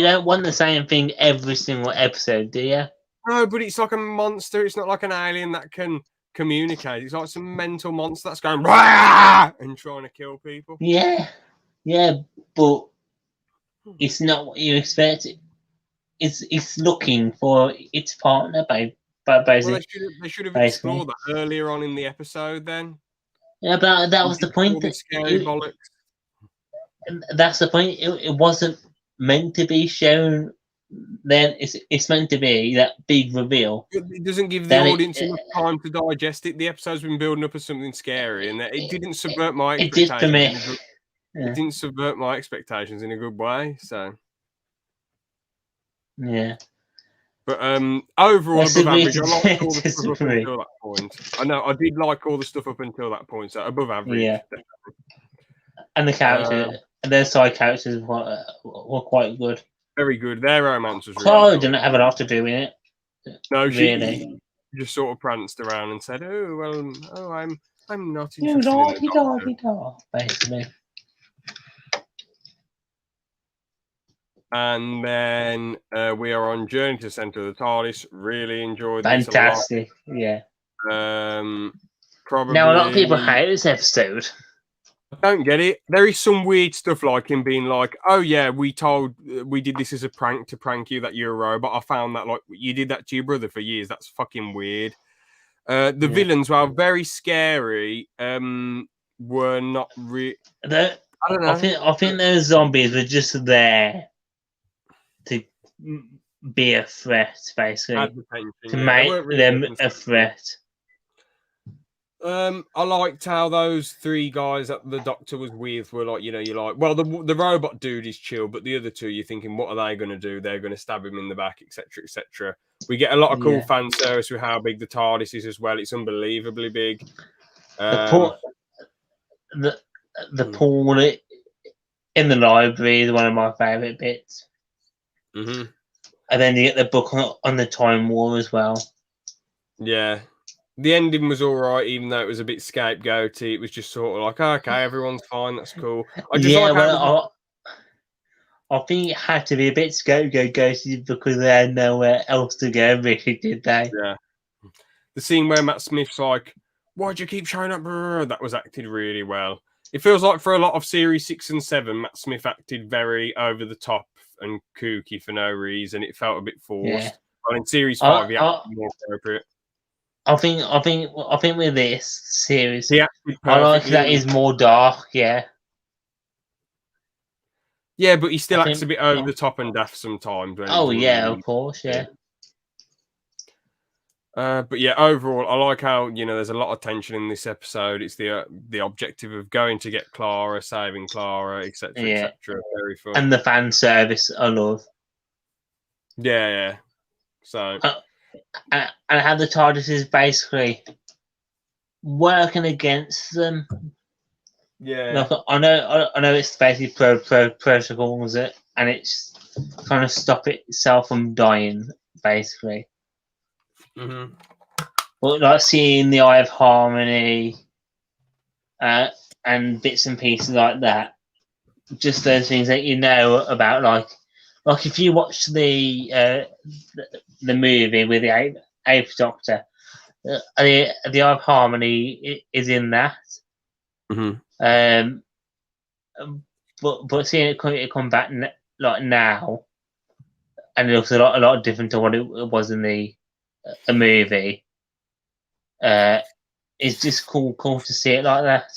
don't want the same thing every single episode, do you? No, but it's like a monster. It's not like an alien that can communicate. It's like some mental monster that's going Rah! And trying to kill people. Yeah, but it's not what you expect. It's looking for its partner, basically. Well, they should have explored that earlier on in the episode. Then. Yeah, but that was the point. That's the point. It wasn't meant to be shown. Then it's meant to be that big reveal. It doesn't give the audience enough time to digest it. The episode's been building up as something scary, and it didn't subvert my expectations. It did for me. It didn't subvert my expectations in a good way. So. Yeah. But overall, above average. I liked all the stuff up until that point. I know I did like all the stuff up until that point. So above average. Yeah. And the characters, their side characters were quite good. Very good. Their romance was Clara really didn't have a lot to do in it. No, she just sort of pranced around and said, "Oh well, I'm not interested in the basically." And then we are on Journey to the Centre of the TARDIS. Really enjoyed this a lot. Fantastic, yeah. Probably. Now a lot of people hate this episode. I don't get it. There is some weird stuff like him being like, "Oh yeah, we did this as a prank to prank you that you're a robot." I found that like you did that to your brother for years. That's fucking weird. The villains, while very scary, were not real. I don't know. I think those zombies were just there to be a threat, basically, to make them a threat. I liked how those three guys that the Doctor was with were like, you're like, well, the robot dude is chill, but the other two, you're thinking, what are they going to do? They're going to stab him in the back, etc., etc. We get a lot of cool fan service with how big the TARDIS is as well. It's unbelievably big. The pool in the library is one of my favourite bits. Mm-hmm. And then you get the book on the Time War as well. Yeah. The ending was all right, even though it was a bit scapegoaty. It was just sort of like, okay, everyone's fine, that's cool. I think it had to be a bit scapegoaty because they had nowhere else to go, really, did they? Yeah. The scene where Matt Smith's like, why'd you keep showing up? That was acted really well. It feels like for a lot of Series 6 and 7, Matt Smith acted very over the top and kooky for no reason. It felt a bit forced. Yeah. But in Series 5, he acted more appropriate. I think with this series, I like that is more dark. Yeah. Yeah, but he still acts a bit over the top and daft sometimes. Of course, yeah. But yeah, overall, I like how there's a lot of tension in this episode. It's the objective of going to get Clara, saving Clara, etc., etc. Very fun, and the fan service I love. Yeah. So. And how the TARDIS is basically working against them. Yeah. Like, I know it's basically protocols it, and it's trying to stop itself from dying, basically. Mm-hmm. But like seeing the Eye of Harmony, and bits and pieces like that, just those things that you know about, like if you watch the movie with the Eighth Doctor, the Eye of Harmony is in that. Mm-hmm. But seeing it come back like now, and it looks a lot different to what it was in the movie. It's just cool to see it like that.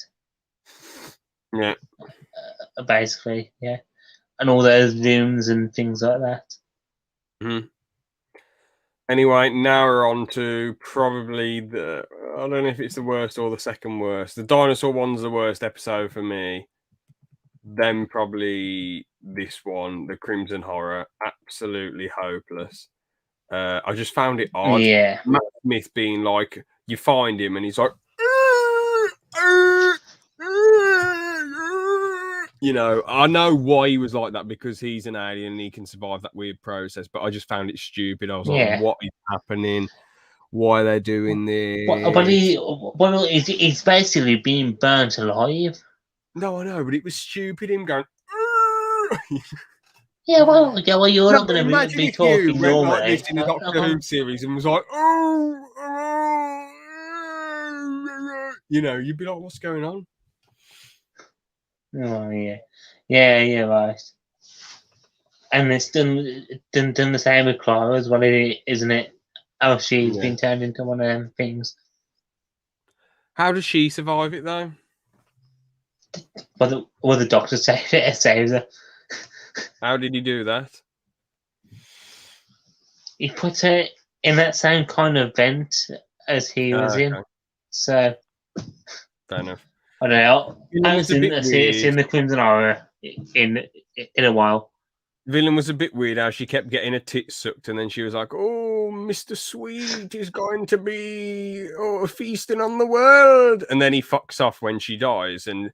Yeah. Basically, yeah, and all those rooms and things like that. Mm-hmm. Anyway, now we're on to probably the, I don't know if it's the worst or the second worst. The dinosaur one's the worst episode for me. Then probably this one, the Crimson Horror, absolutely hopeless. I just found it odd. Yeah. Matt Smith being like, you find him and he's like, you know, I know why he was like that because he's an alien and he can survive that weird process, but I just found it stupid. I was like, what is happening? Why are they doing this? But he's basically being burnt alive. No, I know, but it was stupid. Him going, yeah, well, you're not going to be talking normally. Like this in the Doctor Who series and was like, you know, you'd be like, what's going on? Oh yeah, right. And it's done the same with Clara as well, isn't it? How she's been turned into one of them things. How does she survive it though? Well, the Doctor saves her. How did he do that? He put her in that same kind of vent as he was in. So fair enough. I don't know. I haven't seen the Crimson Horror in a while. Villain was a bit weird how she kept getting her tits sucked and then she was like, oh, Mr. Sweet is going to be feasting on the world. And then he fucks off when she dies. And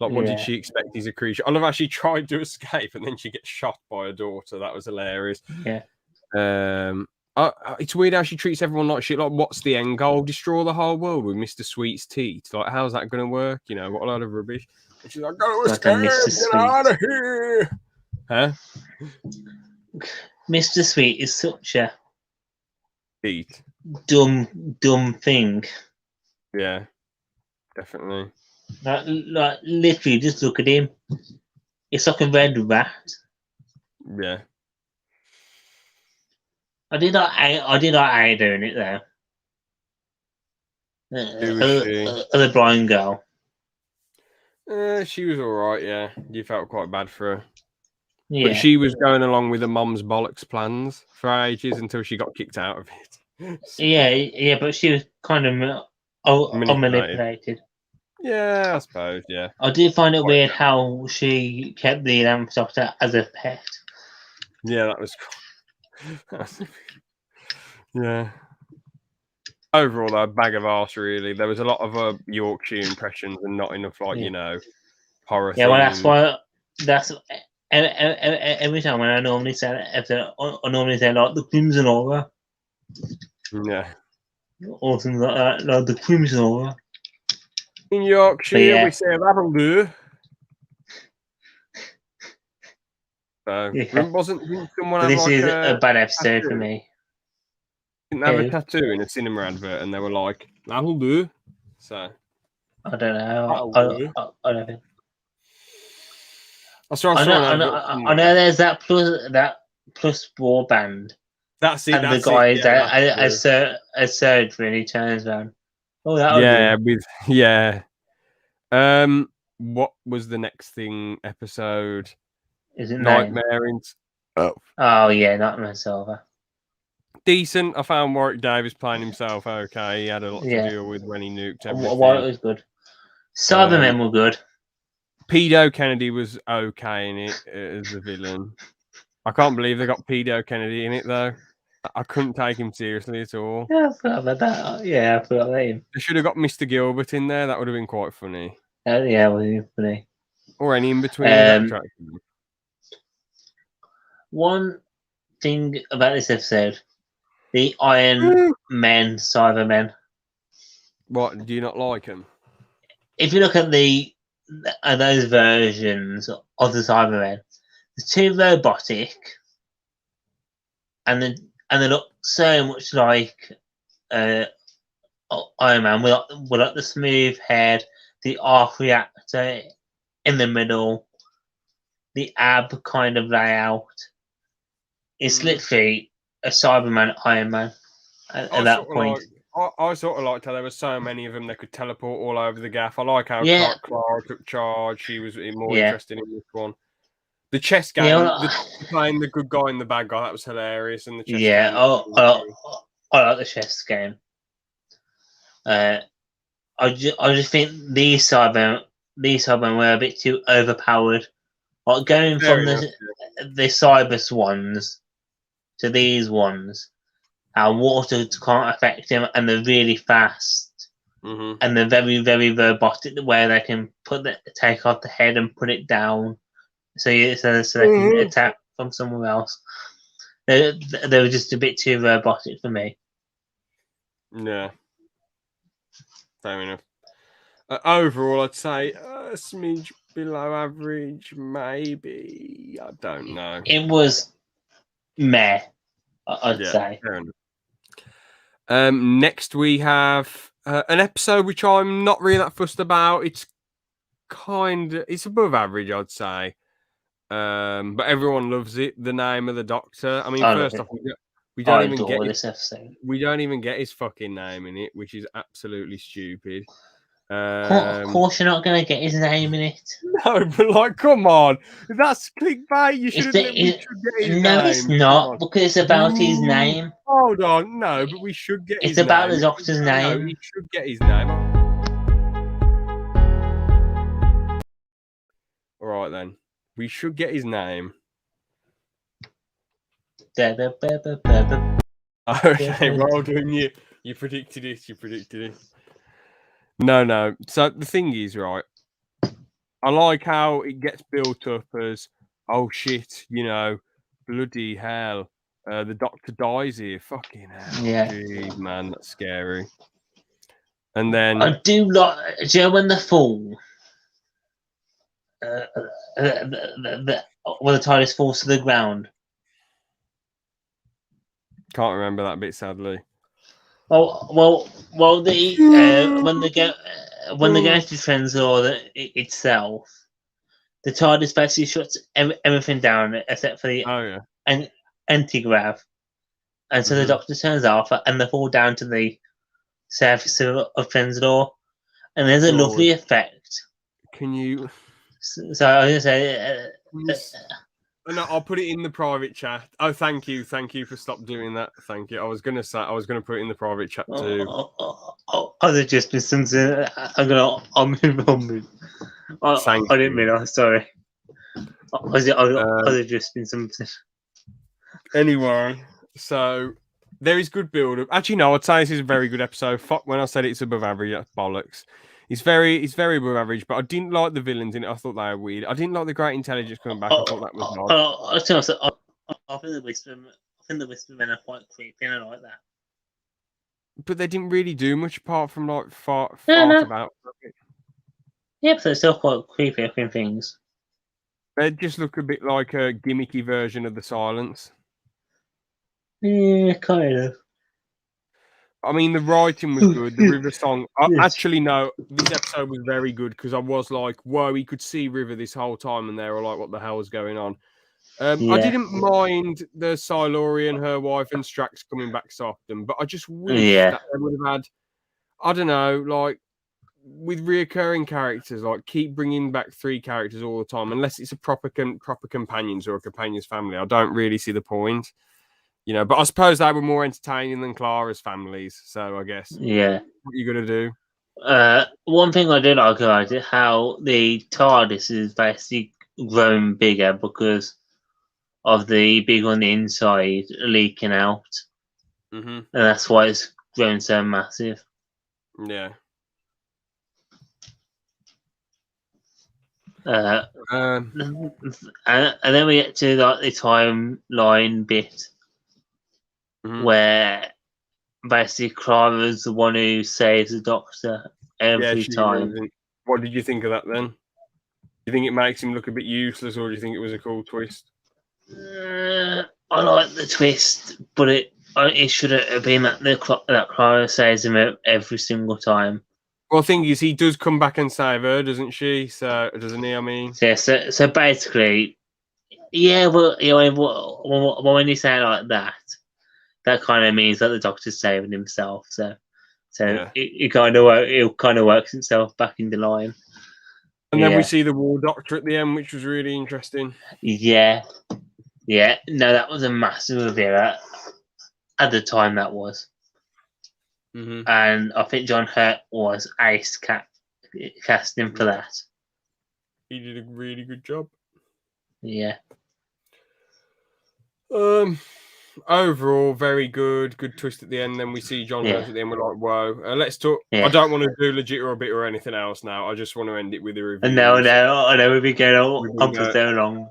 like, what did she expect? He's a creature. I love how she tried to escape and then she gets shot by her daughter. That was hilarious. Yeah. It's weird how she treats everyone like shit. Like, what's the end goal? Destroy the whole world with Mr. Sweet's teeth. Like, how's that going to work? You know, what a lot of rubbish. And she's like, go escape, get out of here. Huh? Mr. Sweet is such a dumb thing. Yeah, definitely. Like literally, just look at him. It's like a red rat. Yeah. I did like doing it though. The blind girl. She was all right. Yeah, you felt quite bad for her. Yeah. But she was going along with her mum's bollocks plans for ages until she got kicked out of it. So, yeah, but she was kind of manipulated. Yeah, I suppose. Yeah. I did find it weird how she kept the lamp doctor as a pet. Yeah, that was cool. Yeah. Overall, though, a bag of arse, really. There was a lot of Yorkshire impressions and not enough, like, you know, horror things. Well, that's every time when I normally say like the Crimson Horror. Yeah. Or things like that, like the Crimson Horror. In Yorkshire, we say that'll do. So, wasn't someone have this like is a bad episode tattoo? For me. Didn't have a tattoo in a cinema advert, and they were like, "That'll do." So I don't know. I don't know. I know there's that plus broadband. That's it. And that's the guy it, that a surgery and he turns around. Oh, that what was the next thing? Episode? Is it Nightmare in? Oh yeah, Nightmare Silver. Decent. I found Warwick Davis playing himself okay. He had a lot to deal with when he nuked everything. Warwick was good. Cybermen were good. Pedo Kennedy was okay in it as a villain. I can't believe they got Pedo Kennedy in it though. I couldn't take him seriously at all. Yeah, I forgot about that. Yeah, I forgot about him. They should have got Mr. Gilbert in there. That would have been quite funny. Yeah, it would have been funny. Or any in between. One thing about this episode, the Iron Men, Cybermen. What, do you not like him? If you look at those versions of the Cybermen, they're too robotic, and they look so much like Iron Man. With like the smooth head, the arc reactor in the middle, the ab kind of layout. It's literally a Cyberman Iron Man at that point. I sort of liked how there were so many of them that could teleport all over the gaff. I like how Yeah. Clara took charge. She was more Yeah. interested in this one. The chess game, playing the good guy and the bad guy, that was hilarious. And the chess game. I like the chess game. I just think these Cybermen were a bit too overpowered. Like going from the Cybus ones to these ones, how water can't affect them, and they're really fast, and they're very, very robotic, where they can take off the head and put it down, so they can attack from somewhere else. They were just a bit too robotic for me. Yeah, fair enough. Overall, I'd say a smidge below average, maybe. I don't know. It was meh, I'd say. Fair enough. Next we have an episode which I'm not really that fussed about. It's above average, I'd say. But everyone loves it. The Name of the Doctor. I mean, first off, we don't even get this episode. We don't even get his fucking name in it, which is absolutely stupid. Of course, you're not going to get his name in it. No, but like, come on, that's clickbait. You should get his name. No, it's not, because it's about his name. Hold on, no, but we should get his name. It's about the Doctor's name. No, he should get his name. All right then, we should get his name. Okay, well done. You predicted it. No. So the thing is, right, I like how it gets built up as, oh shit, bloody hell, the Doctor dies here. Fucking hell. Yeah. Jeez, man, that's scary. And then I do like, when the fall, when the TARDIS falls to the ground. Can't remember that bit, sadly. Well, when they go to Trenzor itself, the TARDIS basically shuts everything down except for the anti-grav, and so the Doctor turns off, and they fall down to the surface of Trenzor, and there's a lovely effect. Can you? So I was gonna say. No, I'll put it in the private chat. Oh, thank you for stop doing that. Thank you. I was gonna put it in the private chat too. I've just been something. I'll move. I didn't mean that. Sorry. I've just been something. Anyway, so there is good build up. Actually, no, I'd say this is a very good episode. Fuck, when I said it's above average, that's bollocks. It's very above average, but I didn't like the villains in it. I thought they were weird. I didn't like the Great Intelligence coming back. I thought that was nice. I think the Whispermen are quite creepy, and I like that. But they didn't really do much apart from like fart about. Yeah, but they're still quite creepy looking things. They just look a bit like a gimmicky version of the Silence. Yeah, kind of. I mean, the writing was good. The River song. Actually, no, this episode was very good because I was like, whoa, we could see River this whole time, and they were like, what the hell is going on? I didn't mind the Silurian, her wife, and Strax coming back so often, but I just wish that they would have had, I don't know, like, with reoccurring characters, like, keep bringing back 3 characters all the time, unless it's a proper companions or a companion's family. I don't really see the point. But I suppose they were more entertaining than Clara's families, so I guess. Yeah. What are you going to do? One thing I do like about it, how the TARDIS is basically grown bigger because of the big on the inside leaking out. And that's why it's grown so massive. Yeah. And then we get to like the timeline bit. Where basically Clara's the one who saves the Doctor every she time. wasn't. What did you think of that then? Do you think it makes him look a bit useless, or do you think it was a cool twist? I like the twist, but it should have been that Clara saves him every single time. Well, the thing is, he does come back and save her, doesn't she? So, doesn't he? I mean, Yeah. So basically, yeah. Well, when you say it like that, that kind of means that the Doctor's saving himself. So yeah. it kind of works itself back into line. And then we see the War Doctor at the end, which was really interesting. Yeah. No, that was a massive reveal at the time. That was, and I think John Hurt was ace casting for that. He did a really good job. Yeah. Overall, very good. Good twist at the end. Then we see John Hurt at the end. We're like, whoa. Let's talk. Yeah. I don't want to do legit or a bit or anything else now. I just want to end it with a review. No, I know we've been going on for so long.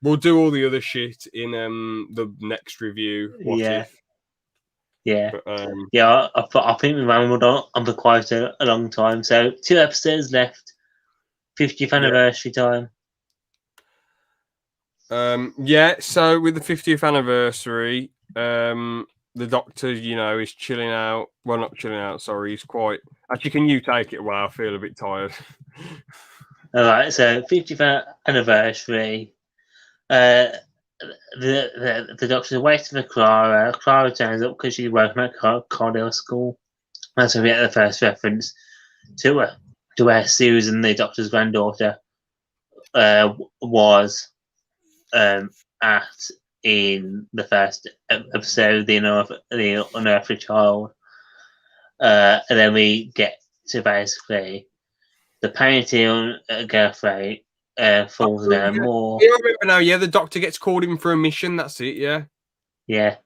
We'll do all the other shit in the next review. What if? Yeah. But, I think we rambled on for quite a long time. So 2 episodes left. 50th anniversary time. So with the 50th anniversary, the Doctor, is chilling out. Well, not chilling out, sorry, he's quite... Actually, can you take it away? I feel a bit tired. All right, so 50th anniversary. The Doctor's waiting for Clara. Clara turns up because she's working at Cardell School. That's where we get the first reference to where Susan, the Doctor's granddaughter, was at in the first episode, the Unearthly Child. And then we get to basically the painting girlfriend falls down more. Yeah, I remember now. Yeah, the Doctor gets called in for a mission. That's it. Yeah. Yeah.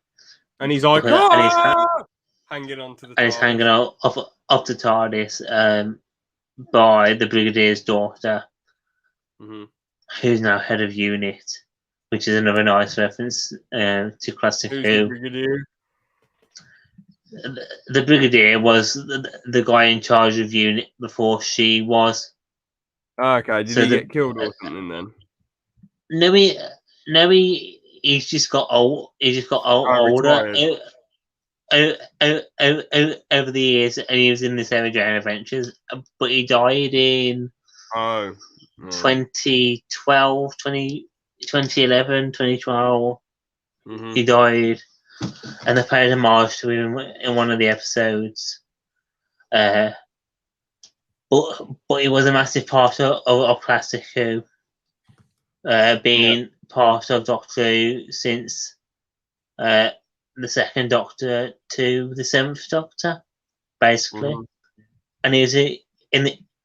And he's like, hanging on to the. And he's hanging off the TARDIS by the Brigadier's daughter, who's now head of unit, which is another nice reference to Classic Who. The Brigadier? The Brigadier was the guy in charge of unit before she was. Okay, did he get killed or something then? No, he's just got old. He just got older over the years, and he was in the Sarah Jane Adventures, but he died in 2012, 2011, 2012. He died, and they paid homage to him in one of the episodes. But he was a massive part of Classic Who, being part of Doctor Who since the second Doctor to the 7th Doctor, basically. And he was in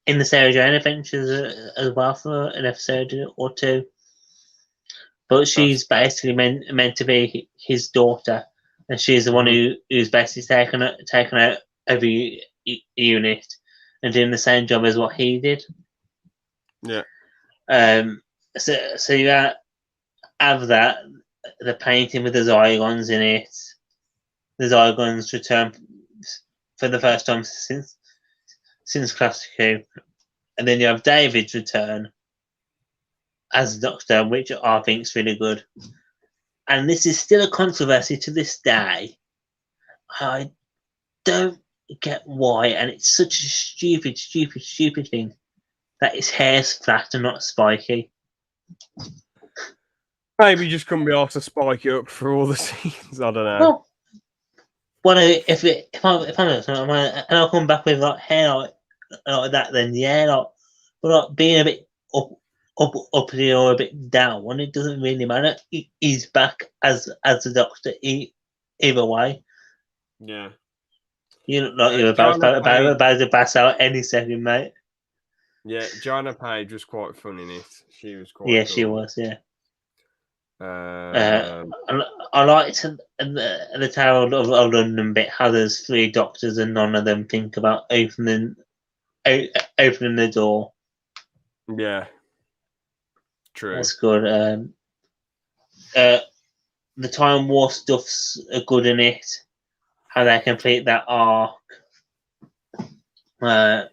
the Sarah Jane Adventures as well for an episode or two. But she's basically meant to be his daughter, and she's the one who's basically taken out every unit and doing the same job as what he did. Yeah. So you have that, the painting with the Zygons in it. The Zygons return for the first time since Classic Who, and then you have David's return as the Doctor, which I think is really good. And this is still a controversy to this day. I don't get why, and it's such a stupid thing that his hair's flat and not spiky. Maybe you just couldn't be asked to spike it up for all the scenes. I don't know. Well, if I'm and I'll come back with like hair like that, then yeah, but being a bit uppity or a bit down, it doesn't really matter. He's back as the Doctor either way. Yeah. You look like you're about to pass out any second, mate. Yeah, Joanna Page was quite fun in it. She was quite. Yeah, cool. she was. Yeah. I liked the Tower of London bit. How there's 3 Doctors and none of them think about opening the door. Yeah. True. That's good. The Time War stuff's good in it. how they complete that arc with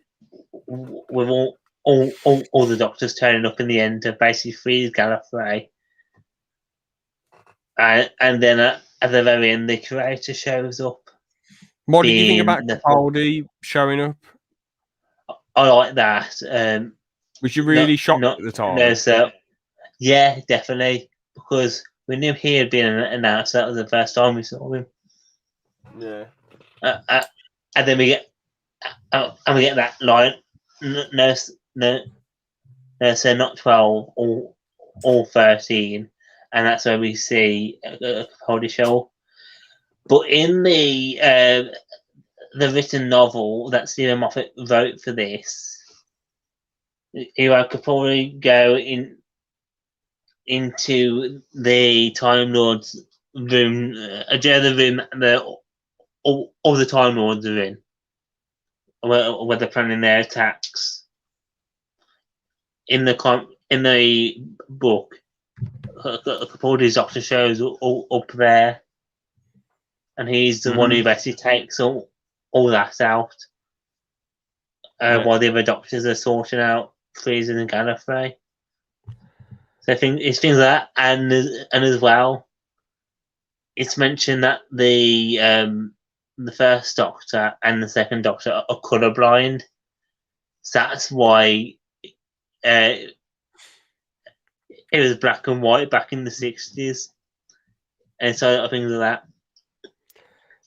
all the Doctors turning up in the end to basically freeze Gallifrey. And then at the very end, the Creator shows up. What did you think about Capaldi showing up? I like that. Was you really shocked at the time? No, so yeah, definitely, because we knew he had been announced. That was the first time we saw him. Yeah. And then we get that line. No, so not 12, all 13, and that's where we see a Capaldi show. But in the written novel that Stephen Moffat wrote for this, I could probably go into the Time Lord's room, the room that all the Time Lords are in, where they're planning their attacks. In the book, Capaldi's Doctor shows up there, and he's the one who basically takes all that out, while the other Doctors are sorting out freezing and Gallifrey. So I think it's things like that, and as well, it's mentioned that the first Doctor and the second Doctor are colourblind. So that's why it was black and white back in the 60s, and so things like that.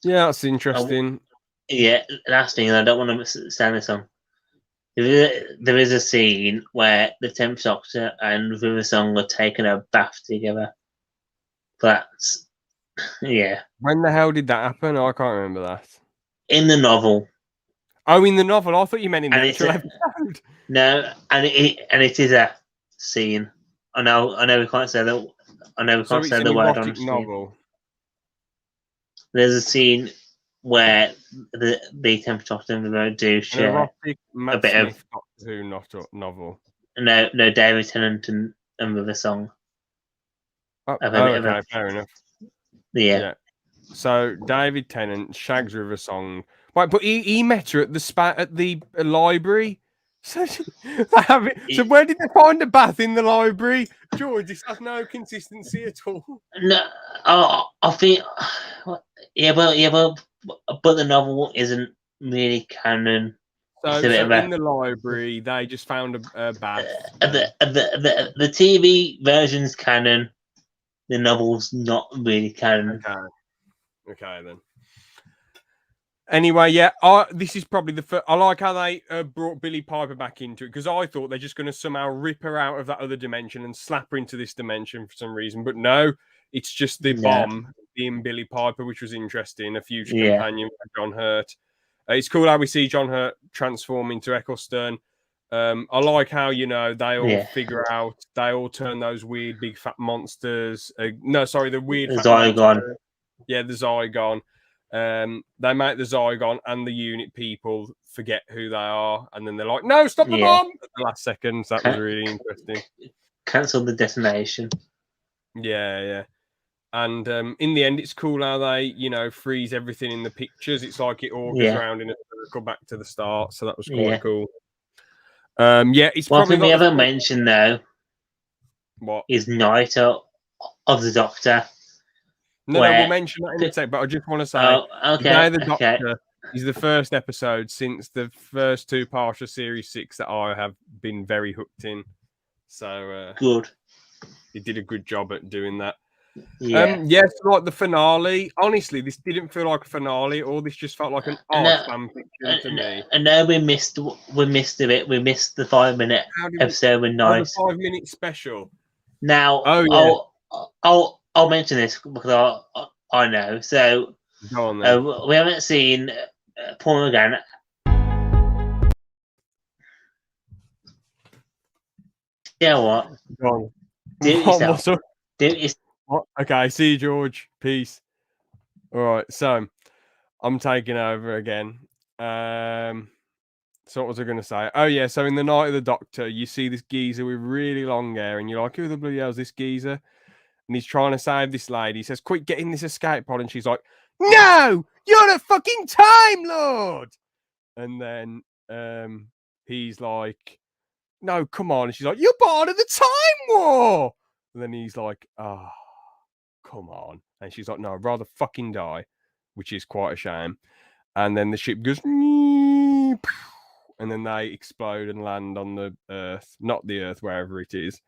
Yeah, that's interesting. Yeah, last thing, I don't want to stand this on. There is a scene where the 10th Doctor and River Song are taking a bath together. That's, yeah. When the hell did that happen? I can't remember that. In the novel. Oh, in the novel? I thought you meant in the actual episode. No, and it is a scene. I know we can't say that. I know we can't say the word on novel. There's a scene where the 10th Doctor and the River do share a bit of Doctor Who novel. No, David Tennant and River Song. Okay, fair enough. Yeah. So David Tennant shags River Song. Right, but he met her at the library. So So where did they find a bath in the library? George, this has no consistency at all. No, I think but the novel isn't really canon. So in the library, they just found a bath. The TV version's canon. The novel's not really canon. Okay then. Anyway, yeah, this is probably the first. I like how they brought Billie Piper back into it, because I thought they're just going to somehow rip her out of that other dimension and slap her into this dimension for some reason. But no, it's just the bomb being Billie Piper, which was interesting. A future companion for John Hurt. It's cool how we see John Hurt transform into Eccleston. I like how, they all figure out, they all turn those weird big fat monsters. The weird Zygon. Yeah, the Zygon. They make the Zygon and the unit people forget who they are, and then they're like, "No, stop the bomb!" At the last seconds. That was really interesting. Cancel the detonation. Yeah. And in the end, it's cool how they, freeze everything in the pictures. It's like it all goes around in a circle back to the start. So that was quite cool. It's probably we haven't mentioned though. What is Night of the Doctor? No, we'll mention that in a sec, but I just want to say, the Doctor is the first episode since the first two parts of Series 6 that I have been very hooked in. So good. He did a good job at doing that. Yeah. Yes, like the finale. Honestly, this didn't feel like a finale, or this just felt like an odd fan fiction to me. I know we missed a bit. We missed the 5-minute episode with Night. The 5-minute special. Now, I'll mention this because I know. So go on then. We haven't seen Paul McGann. Yeah, what? Go on. Do it yourself. Do it yourself. Okay, see you, George. Peace. All right, so I'm taking over again. So what was I going to say? Oh, yeah, so in the Night of the Doctor, you see this geezer with really long hair, and you're like, who the bloody hell's this geezer? and he's trying to save this lady. He says, "Quick, get in this escape pod," and she's like, "No, you're a fucking Time Lord." And then he's like, "No, come on," and she's like, "You're part of the Time War." And then he's like, "Oh, come on," and she's like, "No, I'd rather fucking die," which is quite a shame. And then the ship goes, and then they explode and land on the Earth, not the Earth, wherever it is.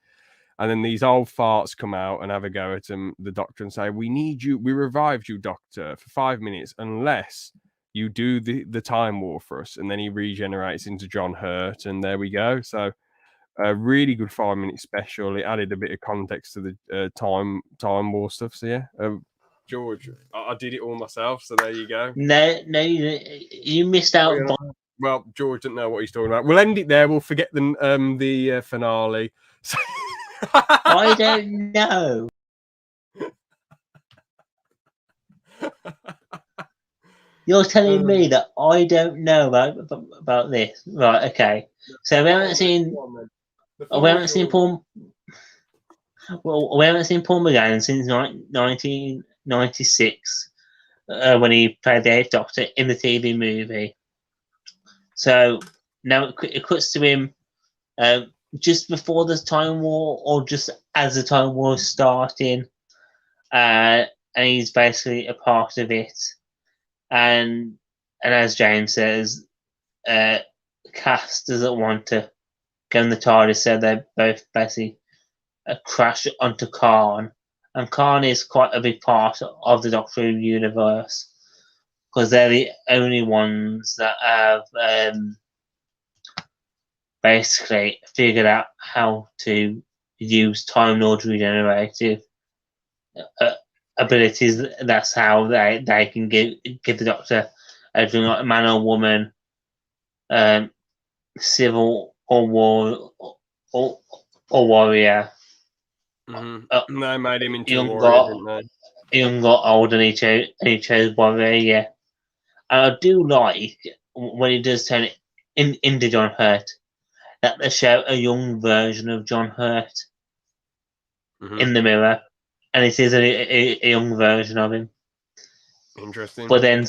And then these old farts come out and have a go at the Doctor and say, "We need you. We revived you, Doctor, for 5 minutes, unless you do the Time War for us." And then he regenerates into John Hurt, and there we go. So a really good 5-minute special. It added a bit of context to the time war stuff. So yeah, George, I did it all myself. So there you go. No, you missed out. Oh, yeah. Well, George doesn't know what he's talking about. We'll end it there. We'll forget the finale. So... I don't know. You're telling me that I don't know about this, right? Okay, so we haven't seen Paul. Well, we haven't seen Paul McGann since 1996 when he played the Eighth Doctor in the TV movie. So now it cuts to him just before the Time War, or just as the Time War is starting, and he's basically a part of it. And as James says, Cass doesn't want to go in the TARDIS, so they both basically crash onto Khan. And Khan is quite a big part of the Doctor Who universe, because they're the only ones that have basically figured out how to use Time Lord regenerative abilities. That's how they can give the Doctor everything, like man or woman, civil or war or warrior. Mm-hmm. They made him into a warrior, didn't they? Young got old, and he chose warrior. Yeah, and I do like when he does turn it into John Hurt, that they show a young version of John Hurt in the mirror, and it is a young version of him. Interesting. But then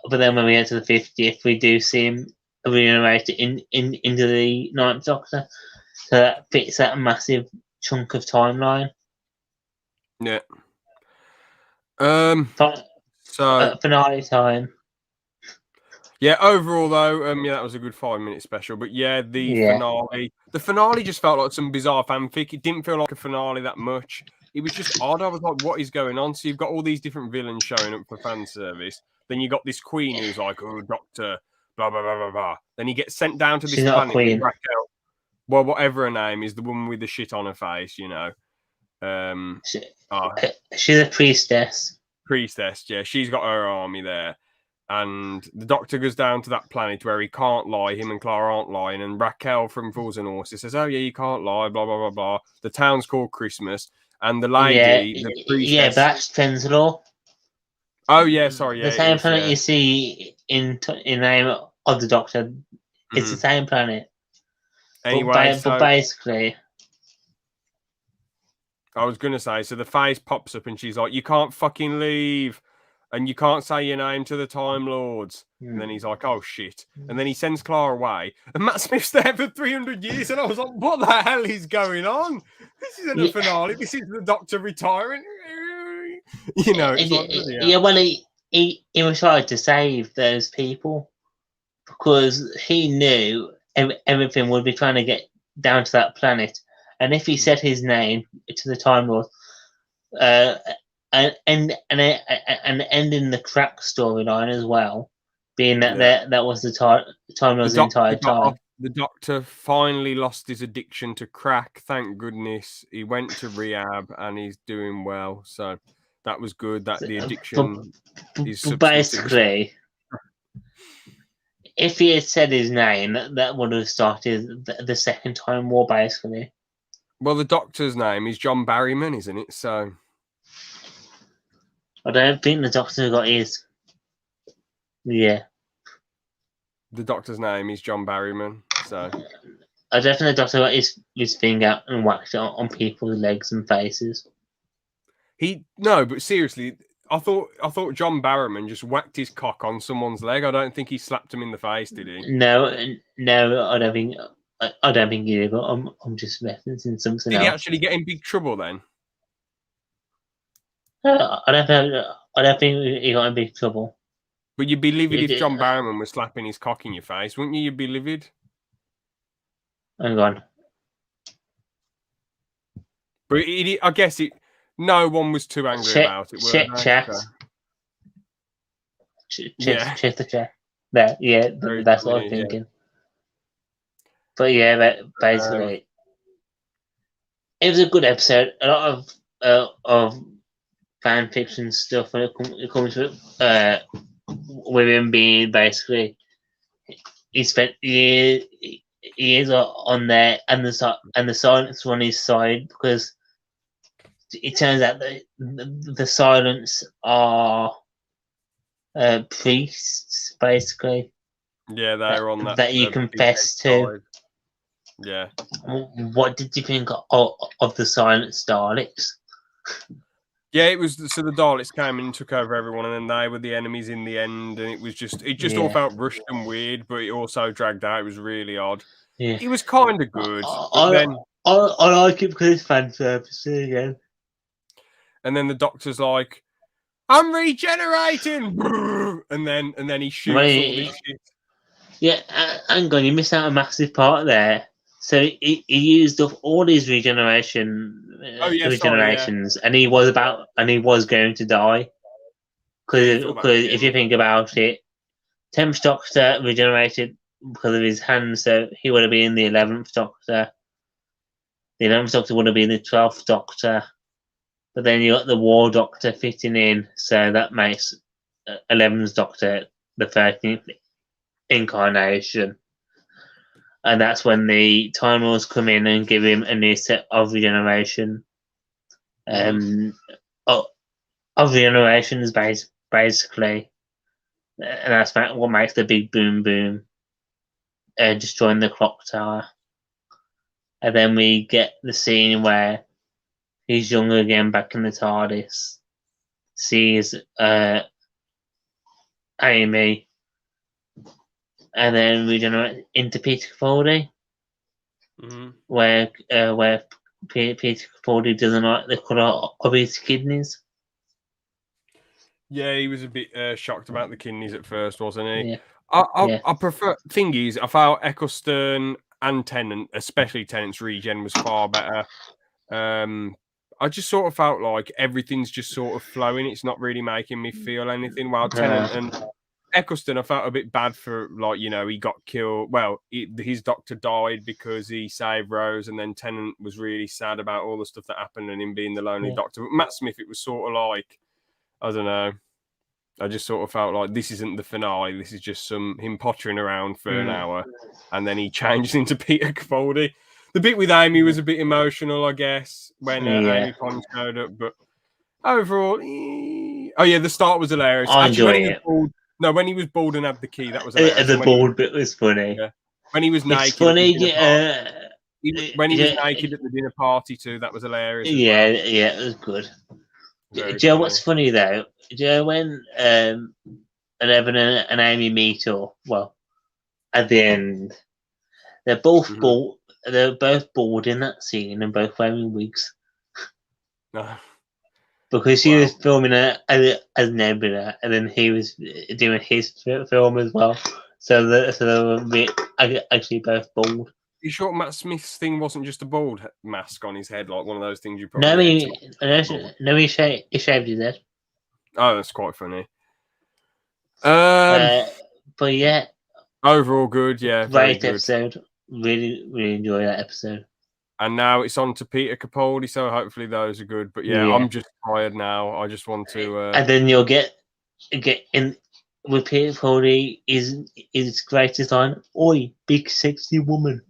when we get to the 50th, we do see him regenerated into the Ninth Doctor, so that fits that massive chunk of timeline. Yeah. So finale time. Yeah, overall though, yeah, that was a good 5-minute special. But yeah, the finale just felt like some bizarre fanfic. It didn't feel like a finale that much. It was just odd. I was like, what is going on? So you've got all these different villains showing up for fan service. Then you got this queen who's like, "Oh, Doctor, blah blah blah blah blah." Then he gets sent down to this planet. Not a queen. Well, whatever her name is, the woman with the shit on her face, you know. She's a priestess. Priestess, yeah. She's got her army there. And the Doctor goes down to that planet where he can't lie. Him and Clara aren't lying. And Raquel from Fools and Horses says, "Oh, yeah, you can't lie, blah, blah, blah, blah." The town's called Christmas. And the lady, the priestess... Yeah, that's Trenzalore. Oh, yeah, sorry. Yeah, the same planet you see in name of the Doctor. It's the same planet. Anyway, but basically... I was going to say, so the face pops up and she's like, "You can't fucking leave. And you can't say your name to the Time Lords." And then he's like, "Oh, shit." And then he sends Clara away. And Matt Smith's there for 300 years. And I was like, what the hell is going on? This isn't a finale. This is the Doctor retiring. You know, it's like, well, he was trying to save those people, because he knew everything would be trying to get down to that planet. And if he said his name to the Time Lord, and ending the crack storyline as well, being that that was the Time Lord's entire time. The Doctor finally lost his addiction to crack. Thank goodness. He went to rehab and he's doing well. So that was good. That the addiction is basically. If he had said his name, that would have started the second Time War, basically. Well, the Doctor's name is John Barrowman, isn't it? So I don't think the Doctor got his. Yeah. The Doctor's name is John Barrowman. So I don't think the Doctor got his finger out and whacked it on people's legs and faces. No, but seriously, I thought John Barrowman just whacked his cock on someone's leg. I don't think he slapped him in the face, did he? No, I don't think. I don't think he did. But I'm just referencing something Did he else. actually get in big trouble then? I don't think he got in big trouble. But you'd be livid if John Barrowman was slapping his cock in your face, wouldn't you? You'd be livid. Hang on. But I guess no one was too angry about it. Check the chat. There, yeah, that's what I'm thinking. Yeah. But yeah, basically, it was a good episode. A lot of fan fiction stuff when it comes to with him being basically he spent years on there and the Silence were on his side because it turns out that the Silence are priests basically. Yeah, they're on that you confess to. Side. Yeah. What did you think of the Silence Daleks? Yeah, it was so the Daleks came and took over everyone, and then they were the enemies in the end, and it just all felt rushed and weird, but it also dragged out. It was really odd. Yeah. It was kind of good. I like it because it's fan service again. And then the Doctor's like, "I'm regenerating," and then he shoots all this shit. Yeah, hang on, you missed out a massive part there. So he used up all his regenerations, and he was going to die because if you think about it, 10th Doctor regenerated because of his hands, so he would have been the 11th Doctor. The 11th Doctor would have been the 12th Doctor, but then you got the War Doctor fitting in, so that makes 11th Doctor the 13th incarnation. And that's when the Time Lords come in and give him a new set of regeneration. Of regenerations, basically. And that's what makes the big boom boom. Destroying the clock tower. And then we get the scene where he's young again back in the TARDIS. Sees Amy. And then we generate into Peter Capaldi, where Peter Capaldi doesn't like the colour of his kidneys. Yeah, he was a bit shocked about the kidneys at first, wasn't he? Yeah. I prefer. Thing is, I felt Eccleston and Tennant, especially Tennant's regen, was far better. I just sort of felt like everything's just sort of flowing. It's not really making me feel anything. While Tennant and Eccleston, I felt a bit bad for, like, you know, he got killed. Well, his doctor died because he saved Rose, and then Tennant was really sad about all the stuff that happened and him being the lonely doctor. But Matt Smith, it was sort of like, I don't know. I just sort of felt like this isn't the finale. This is just him pottering around for an hour, and then he changed into Peter Capaldi. The bit with Amy was a bit emotional, I guess, when Amy Pond showed up. But overall, the start was hilarious. I enjoyed it. When he was bald and had the key, that was hilarious. The bald bit was funny. Yeah. When he was naked. It's funny. When he was naked at the dinner party too, that was hilarious. Yeah, it was good. Do you know what's funny though? Do you know when Eleven and Amy meet up? Well, at the end, they're both bald. They're both bald in that scene and both wearing wigs. No. Because she was filming it as Nebula, and then he was doing his film as well. So they were actually both bald. You sure Matt Smith's thing wasn't just a bald mask on his head, like one of those things you probably... he shaved his head. Oh, that's quite funny. But yeah. Overall good, yeah. Great episode. Really, really enjoy that episode. And now it's on to Peter Capaldi, so hopefully those are good. But yeah, I'm just tired now. I just want to... And then you'll get in... With Peter Capaldi, his greatest line, "Oi, big sexy woman."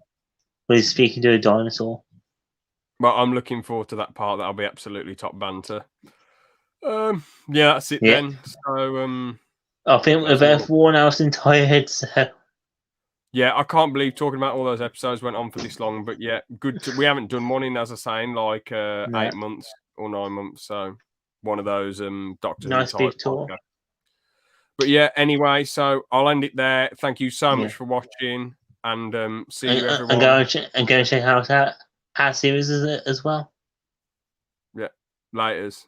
When he's speaking to a dinosaur. Well, I'm looking forward to that part. That'll be absolutely top banter. Yeah, that's it then. So, I think we've both worn our entire headset. Yeah, I can't believe talking about all those episodes went on for this long. But yeah, good. We haven't done one in, as I say, in like 8 months or 9 months. So one of those Doctor Who Nice type big tour. podcast. But yeah, anyway, so I'll end it there. Thank you so much for watching, and see you everyone. And go and check out our series as well. Yeah, laters.